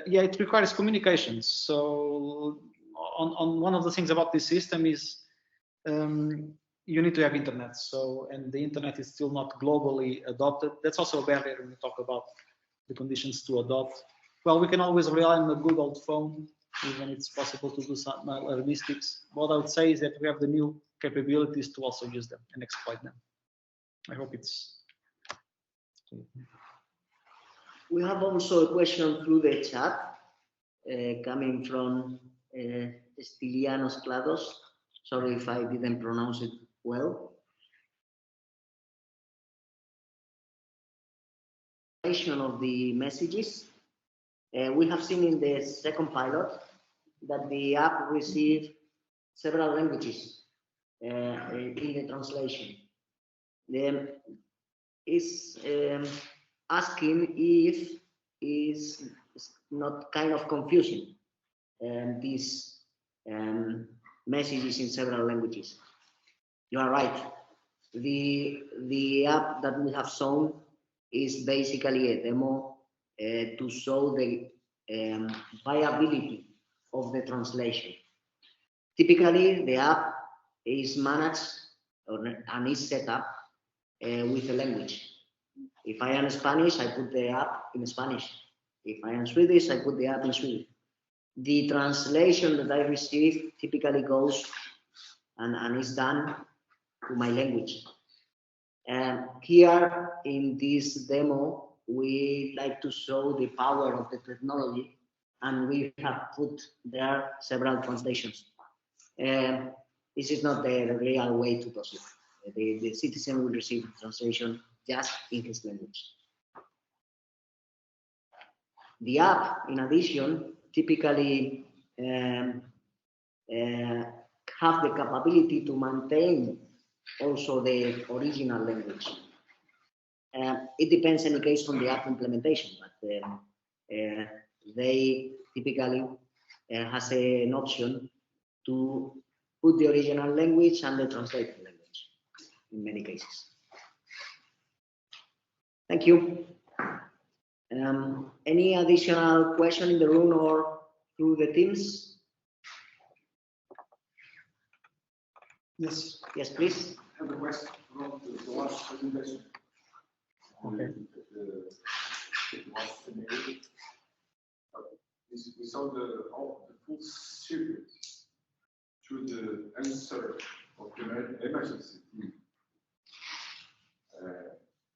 yeah, it requires communication. So on one of the things about this system is you need to have internet. So, and the internet is still not globally adopted. That's also a barrier when we talk about the conditions to adopt. Well, we can always rely on a good old phone, even it's possible to do some logistics. What I would say is that we have the new capabilities to also use them and exploit them. I hope it's.
We have also a question through the chat coming from Stilianos Klados. Sorry if I didn't pronounce it well. Of the messages, we have seen in the second pilot that the app received several languages in the translation. Then is asking if is not kind of confusing these messages in several languages. You are right. The app that we have shown is basically a demo to show the viability of the translation. Typically, the app is managed and is set up with a language. If I am Spanish, I put the app in Spanish. If I am Swedish, I put the app in Swedish. The translation that I receive typically goes and is done to my language. Here in this demo, we like to show the power of the technology, and we have put there several translations. This is not the real way to proceed. The citizen will receive translation just in his language. The app, in addition, typically have the capability to maintain also the original language. It depends in the case on the app implementation, but they typically has an option to put the original language and the translated language in many cases. Thank you. Any additional question in the room or through the Teams?
Yes.
Yes, please.
I have a question about the last presentation.
Okay.
We saw the full circuit through the answer of the emergency team.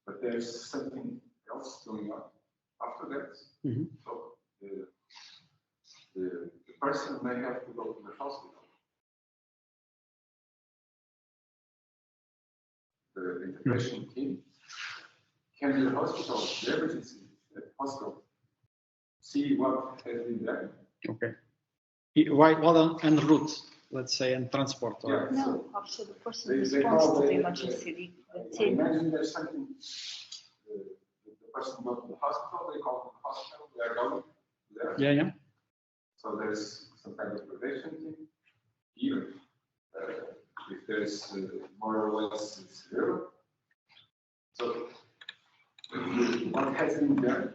But there's something else going on after that.
Mm-hmm.
So the person may have to go to the hospital. The integration team, can the hospital, the emergency hospital, see what has been done?
Okay. While en route, let's say, and transport. Or...
Yeah,
No, actually, the person responds to the emergency. The team.
Imagine there's something, the person goes to the hospital, they call to the hospital, they are going there.
Yeah, yeah.
So there's some kind of prevention team. Even if there's more or less zero. So what has been done,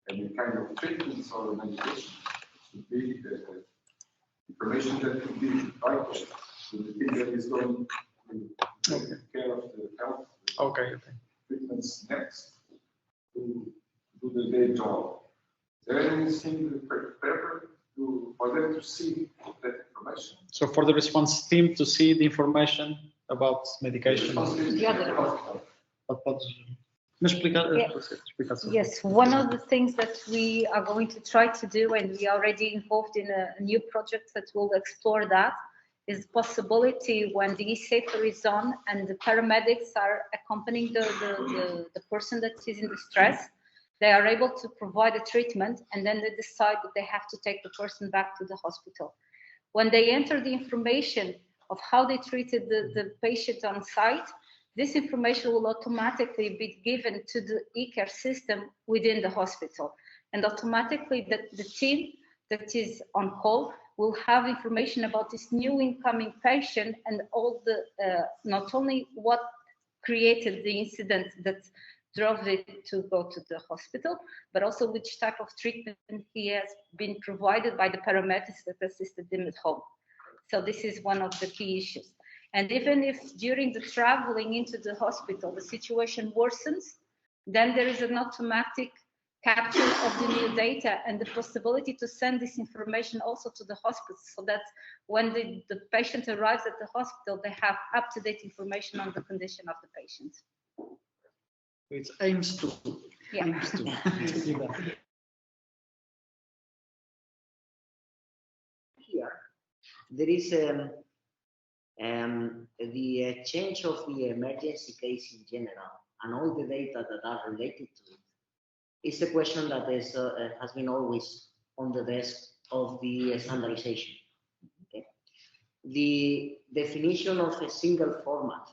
any kind of treatments or medication, should be the information that could be vital to the team that is going to take care of the health treatments next to do the day job. Is there anything prepared for them to see that information?
So for the response team to see the information about medication.
Yes, one of the things that we are going to try to do, and we are already involved in a new project that will explore that, is possibility when the e-safer is on and the paramedics are accompanying the person that is in distress, they are able to provide a treatment, and then they decide that they have to take the person back to the hospital. When they enter the information of how they treated the patient on site, this information will automatically be given to the eCare system within the hospital. And automatically the team that is on call will have information about this new incoming patient and all the, not only what created the incident that drove it to go to the hospital, but also which type of treatment he has been provided by the paramedics that assisted him at home. So this is one of the key issues. And even if during the traveling into the hospital, the situation worsens, then there is an automatic capture of the new data and the possibility to send this information also to the hospital, so that when the patient arrives at the hospital, they have up-to-date information on the condition of the patient.
It's AIMES to.
Yeah.
AIMES to.
Here, there is the change of the emergency case in general and all the data that are related to it is a question that is, has been always on the desk of the standardization. Okay? The definition of a single format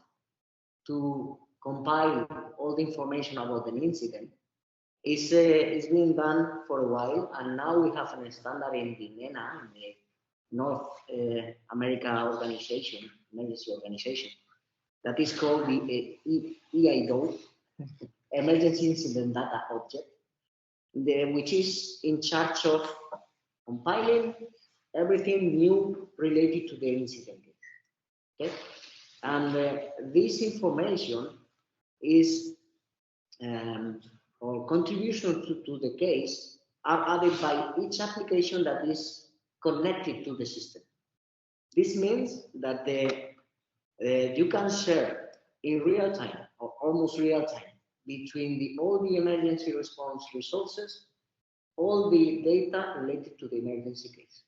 to compile all the information about an incident is being done for a while, and now we have a standard in the MENA, in the North America organization, emergency organization, that is called the EIDO, Emergency Incident Data Object, which is in charge of compiling everything new related to the incident. Okay? And this information is or contribution to the case are added by each application that is connected to the system. This means that you can share in real time or almost real time between all the emergency response resources, all the data related to the emergency case.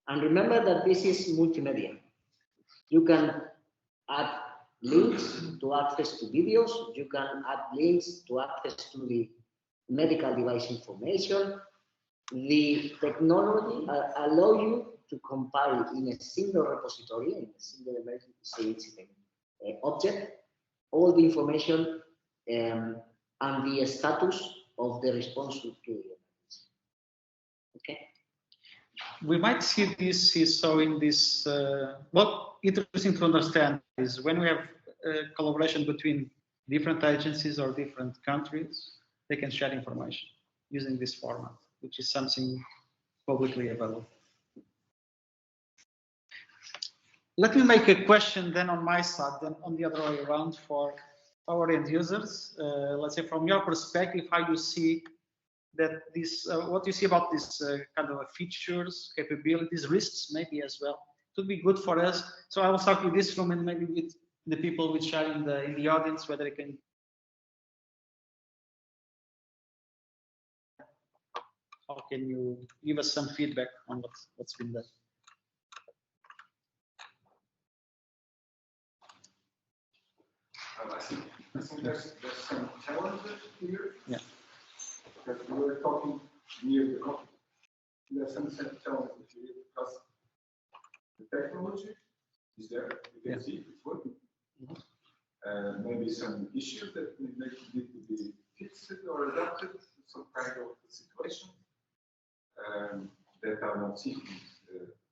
And remember that this is multimedia. You can add links to access to videos. You can add links to access to the medical device information. The technology allows you to compile in a single repository, in a single emergency incident object, all the information and the status of the response to the emergency. Okay.
We might see this so in this. What interesting to understand is when we have collaboration between different agencies or different countries, they can share information using this format, which is something publicly available. Let me make a question then on my side, then on the other way around for our end users. Let's say from your perspective, how you see that this, what you see about this kind of features, capabilities, risks maybe as well. It would be good for us. So I will start with this room and maybe with the people which are in the audience, whether they can. How can you give us some feedback on what's been done?
I think there's some challenges here.
Yeah.
Because we were talking near the coffee. There's some challenges here because the technology is there. You can see it's working. Maybe some issues that need to be fixed or adapted to some kind of situation that are not seen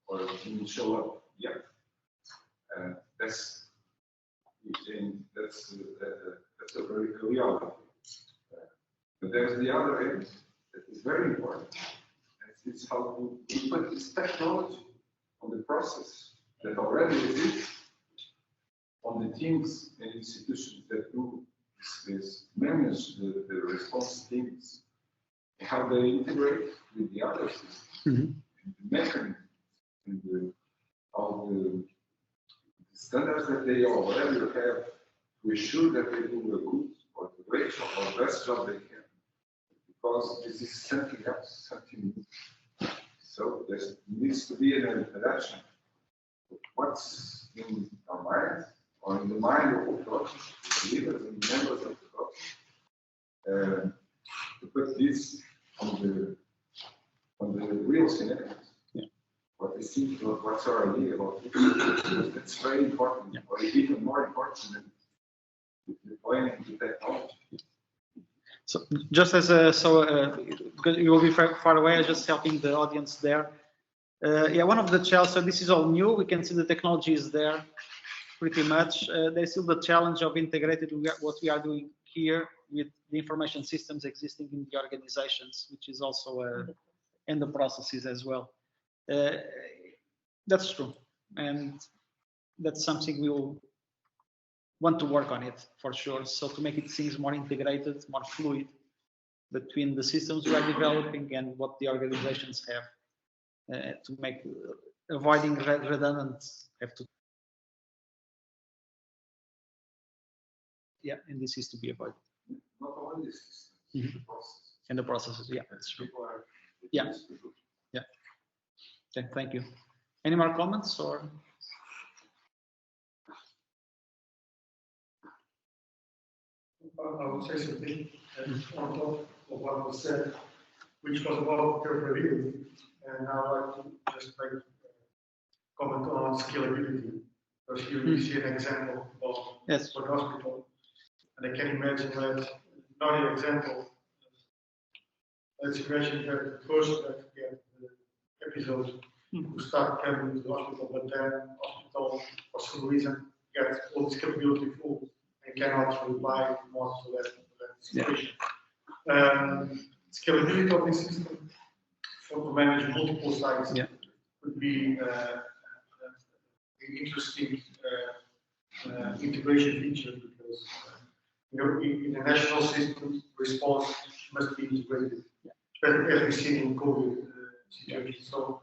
or didn't show up yet. That's a very reality. But there's the other end that is very important. It's how to put this technology on the process that already exists, on the teams and institutions that do this manage the response teams, and how they integrate with the other systems, and the mechanisms, and all the standards that they already have to ensure that they do a good or the great job or best job they can. Because this is something else, something new. So there needs to be an adaptation of what's in our mind or in the mind of the project, the leaders and members of the project, to put this on the real scenarios. What they see, what's our idea about it. That's very important, or even more important than deploying the technology.
So just as because you will be far away, just helping the audience there. Yeah, one of the challenges, so this is all new. We can see the technology is there pretty much. There's still the challenge of integrated what we are doing here with the information systems existing in the organizations, which is also in the processes as well. That's true, and that's something we will want to work on it for sure. So to make it things more integrated, more fluid between the systems we are developing and what the organizations have, to make avoiding redundant have to. Yeah, and this is to be avoided.
Not only this, the process.
And the processes, yeah, that's true. Yeah. Yeah. Okay, thank you. Any more comments or?
I would say something on top of what was said, which was about interoperability, and I would like to just make a comment on scalability. Because here you see an example of for the hospital, and I can imagine that another example. Let's imagine that the person that get the episode who start coming to the hospital, but then hospital for some reason gets all this capability full and cannot reply more to that situation. Scalability of this system to manage multiple sites could be an interesting integration feature, because in the national system, response must be integrated, especially as we see in COVID situation. So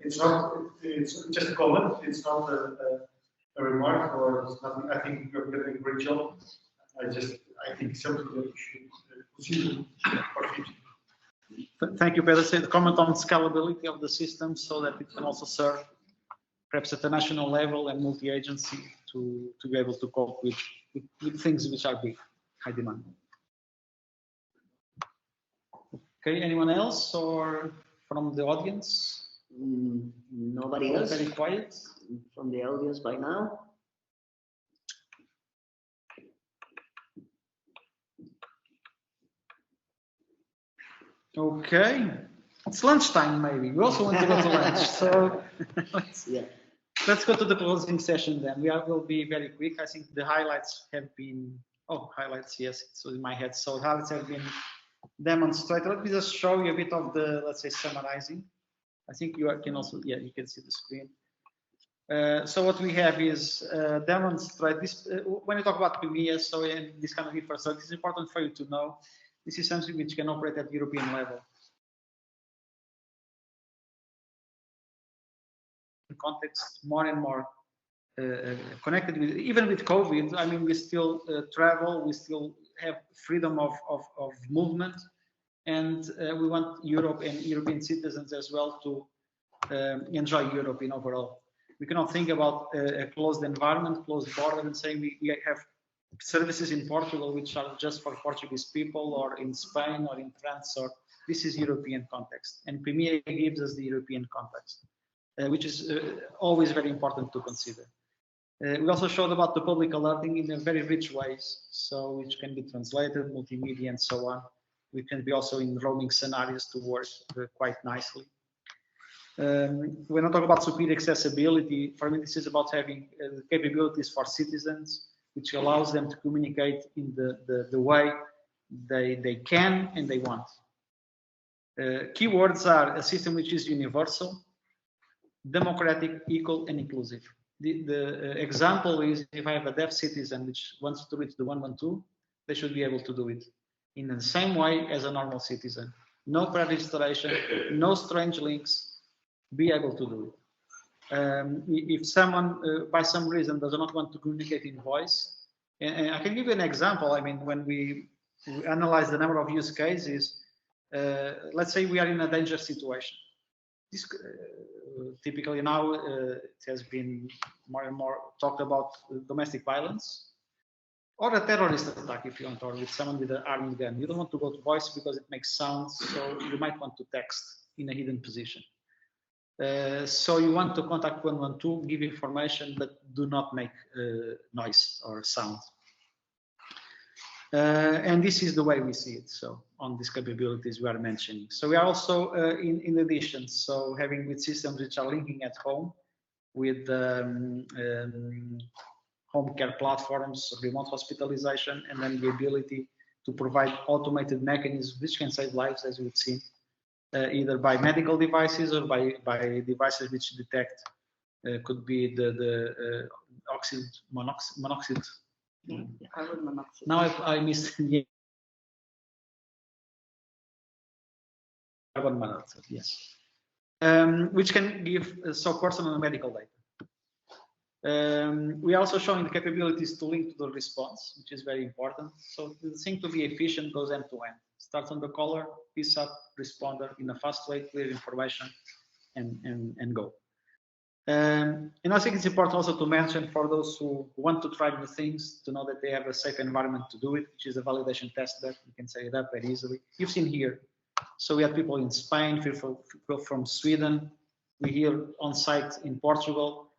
it's just a comment. It's not a remark or it's nothing. I think you're doing a great job. I think something that we should consider for future.
Thank you, Pedro. The comment on scalability of the system so that it can also serve perhaps at the national level and multi-agency to be able to cope with things which are big, high demand. Okay, anyone else or from the audience?
Nobody else?
Very quiet.
From the audience by now?
Okay, it's lunchtime maybe. We also want to go to lunch, so let's go to the closing session then. Will be very quick. I think the highlights have been, highlights, yes, so in my head. So highlights have been demonstrated. Let me just show you a bit of the, let's say, summarizing. I think you can also, you can see the screen. So what we have is demonstrate this, when you talk about PEMEA, so in this kind of infrastructure, it's important for you to know this is something which can operate at European level. In context, more and more connected with, even with COVID, I mean, we still travel, we still have freedom of movement, and we want Europe and European citizens as well to enjoy Europe in overall. We cannot think about a closed environment, closed border, and say we have services in Portugal which are just for Portuguese people, or in Spain or in France, or this is European context. And PEMEA gives us the European context, which is always very important to consider. We also showed about the public alerting in a very rich ways, so which can be translated, multimedia and so on. We can be also in roaming scenarios to work quite nicely. When I talk about superior accessibility, for me this is about having capabilities for citizens, which allows them to communicate in the way they can and they want. Keywords are a system which is universal, democratic, equal, and inclusive. The example is if I have a deaf citizen which wants to reach the 112, they should be able to do it in the same way as a normal citizen. No pre-registration, no strange links, be able to do it. If someone, by some reason, does not want to communicate in voice, and I can give you an example. I mean, when we analyze the number of use cases, let's say we are in a dangerous situation. This, typically now, it has been more and more talked about domestic violence, or a terrorist attack, if you want, or with someone with an armed gun. You don't want to go to voice because it makes sounds, so you might want to text in a hidden position. So you want to contact 112, give information, but do not make noise or sound. And this is the way we see it. So on these capabilities we are mentioning. So we are also in addition, so having with systems which are linking at home with home care platforms, remote hospitalization, and then the ability to provide automated mechanisms which can save lives, as we've seen. Either by medical devices or by devices which detect, could be the oxide monoxide.
Carbon monoxide.
Now I missed the carbon monoxide, yes. Which can give personal and medical data. We are also showing the capabilities to link to the response, which is very important. So the thing to be efficient goes end to end. Starts on the caller, piece up, responder in a fast way, clear information, and go. And I think it's important also to mention for those who want to try new things, to know that they have a safe environment to do it, which is a validation test bed. You can set it up very easily. You've seen here. So we have people in Spain, people from Sweden. We here on site in Portugal.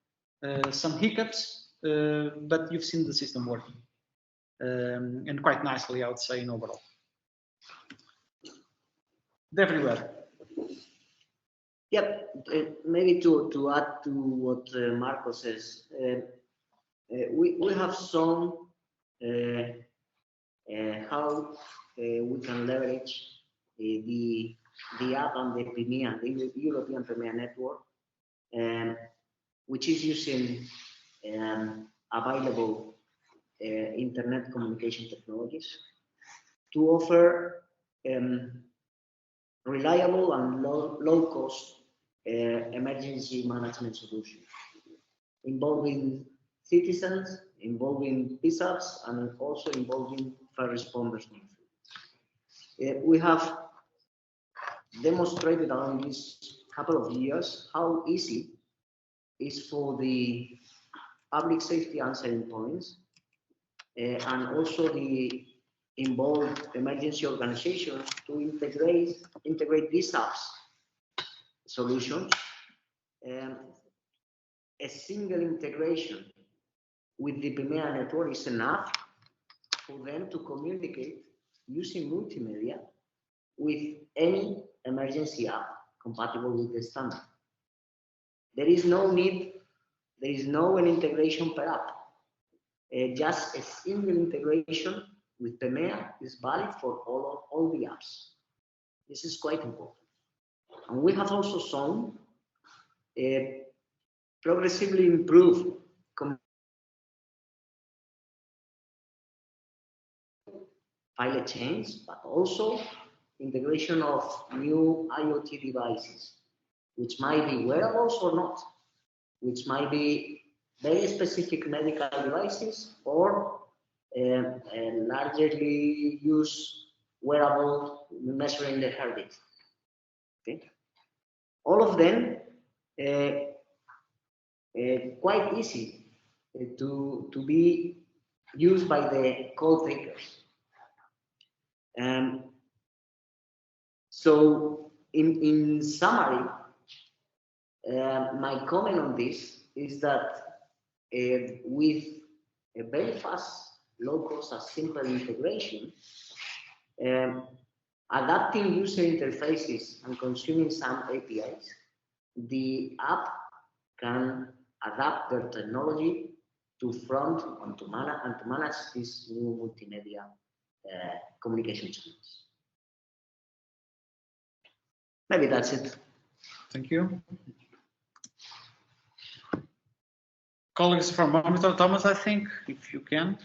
Some hiccups, but you've seen the system working. And quite nicely, I would say, in overall. Everywhere.
Yep, maybe to add to what Marco says, we have shown how we can leverage the app and the PEMEA, the European PEMEA network, which is using available internet communication technologies to offer reliable and low-cost emergency management solutions involving citizens, involving PSAPs, and also involving first responders. We have demonstrated along these couple of years how easy it is for the public safety answering points and also the involved emergency organizations to integrate these apps solutions. A single integration with the PEMEA network is enough for them to communicate using multimedia with any emergency app compatible with the standard. There is no need, there is no an integration per app. Just a single integration with PEMEA is valid for all the apps. This is quite important. And we have also shown progressively improve pilot chains, but also integration of new IoT devices, which might be wearables or not, which might be very specific medical devices or largely used wearable measuring the heartbeat. Okay, all of them quite easy to be used by the call takers. So in summary, my comment on this is that with a very fast, low-cost, and simple integration, adapting user interfaces and consuming some APIs, the app can adapt their technology to front and to manage these new multimedia communication channels. Maybe that's it.
Thank you. Colleagues from Omnitor, Thomas, I think, if you can.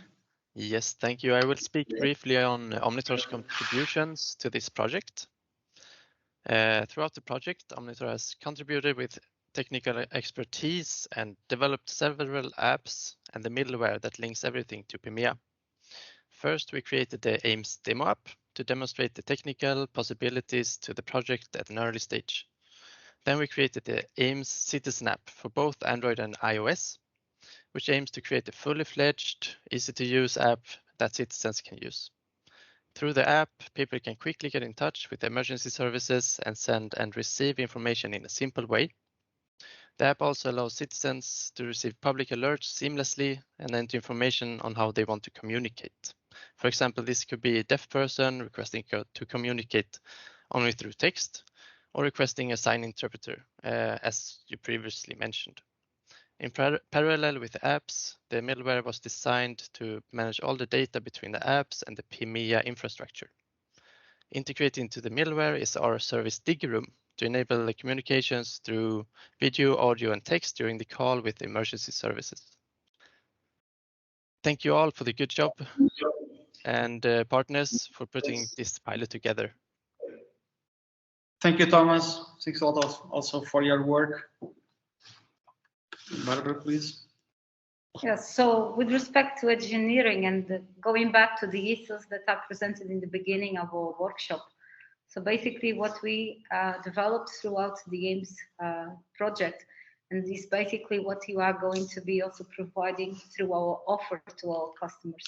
Yes, thank you. I will speak briefly on Omnitor's contributions to this project. Throughout the project, Omnitor has contributed with technical expertise and developed several apps and the middleware that links everything to PEMEA. First, we created the AIMES demo app to demonstrate the technical possibilities to the project at an early stage. Then we created the AIMES Citizen app for both Android and iOS, which aims to create a fully fledged, easy to use app that citizens can use. Through the app, people can quickly get in touch with emergency services and send and receive information in a simple way. The app also allows citizens to receive public alerts seamlessly and enter information on how they want to communicate. For example, this could be a deaf person requesting to communicate only through text or requesting a sign interpreter, as you previously mentioned. In parallel with the apps, the middleware was designed to manage all the data between the apps and the PEMEA infrastructure. Integrated into the middleware is our service Digiroom to enable the communications through video, audio, and text during the call with emergency services. Thank you all for the good job and partners for putting this pilot together.
Thank you, Thomas. Thanks a lot also for your work. Barbara, please.
Yes, so with respect to engineering and going back to the issues that are presented in the beginning of our workshop. So basically what we developed throughout the AIMES project, and this is basically what you are going to be also providing through our offer to our customers,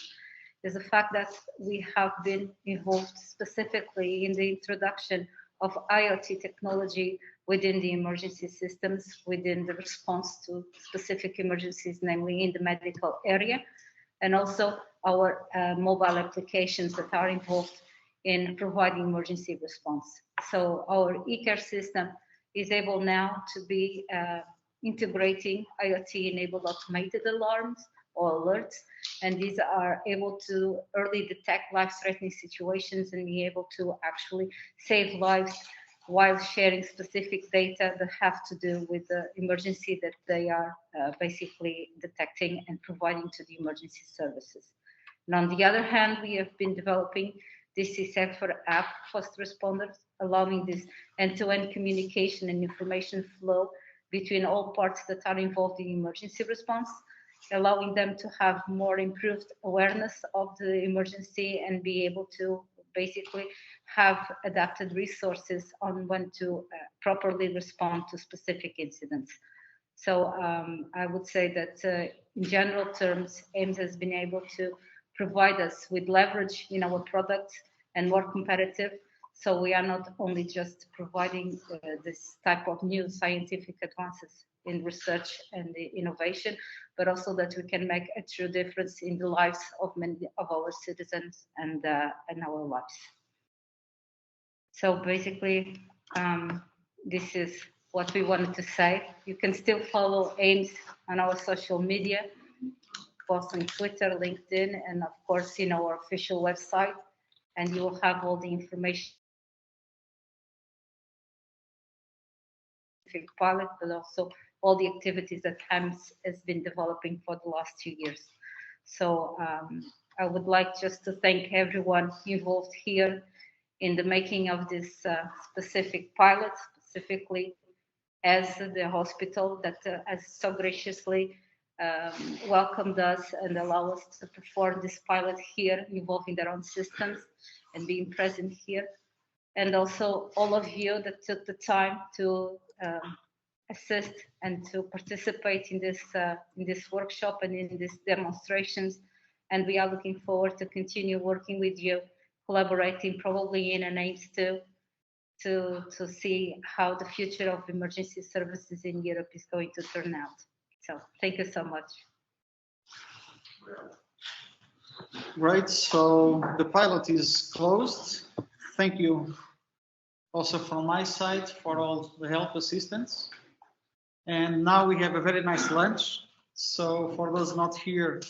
is the fact that we have been involved specifically in the introduction of IoT technology within the emergency systems, within the response to specific emergencies, namely in the medical area, and also our mobile applications that are involved in providing emergency response. So our eCare system is able now to be integrating IoT-enabled automated alarms or alerts, and these are able to early detect life-threatening situations and be able to actually save lives while sharing specific data that have to do with the emergency that they are basically detecting and providing to the emergency services. And on the other hand, we have been developing this Évora app for first responders, allowing this end-to-end communication and information flow between all parts that are involved in emergency response, allowing them to have more improved awareness of the emergency and be able to basically have adapted resources on when to properly respond to specific incidents. So I would say that in general terms, AIMES has been able to provide us with leverage in our products and more competitive. So we are not only just providing this type of new scientific advances in research and innovation, but also that we can make a true difference in the lives of many of our citizens and our lives. So basically, this is what we wanted to say. You can still follow AIMES on our social media, both on Twitter, LinkedIn, and of course, in our official website, and you will have all the information pilot, but also all the activities that AIMES has been developing for the last 2 years. So I would like just to thank everyone involved here in the making of this specific pilot, specifically as the hospital that has so graciously welcomed us and allowed us to perform this pilot here, involving their own systems and being present here. And also all of you that took the time to assist and to participate in this workshop and in these demonstrations. And we are looking forward to continue working with you, collaborating probably in an AIMES to see how the future of emergency services in Europe is going to turn out. So thank you so much.
Right, so the pilot is closed. Thank you also from my side for all the help assistance. And now we have a very nice lunch. So for those not here,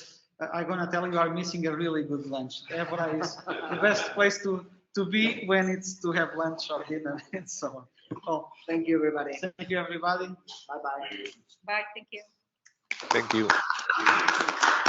I'm gonna tell you I'm missing a really good lunch. Évora is the best place to be when it's to have lunch or dinner and so on. Well,
Thank you, everybody.
thank you, everybody.
Bye-bye.
Bye, thank you.
Thank you.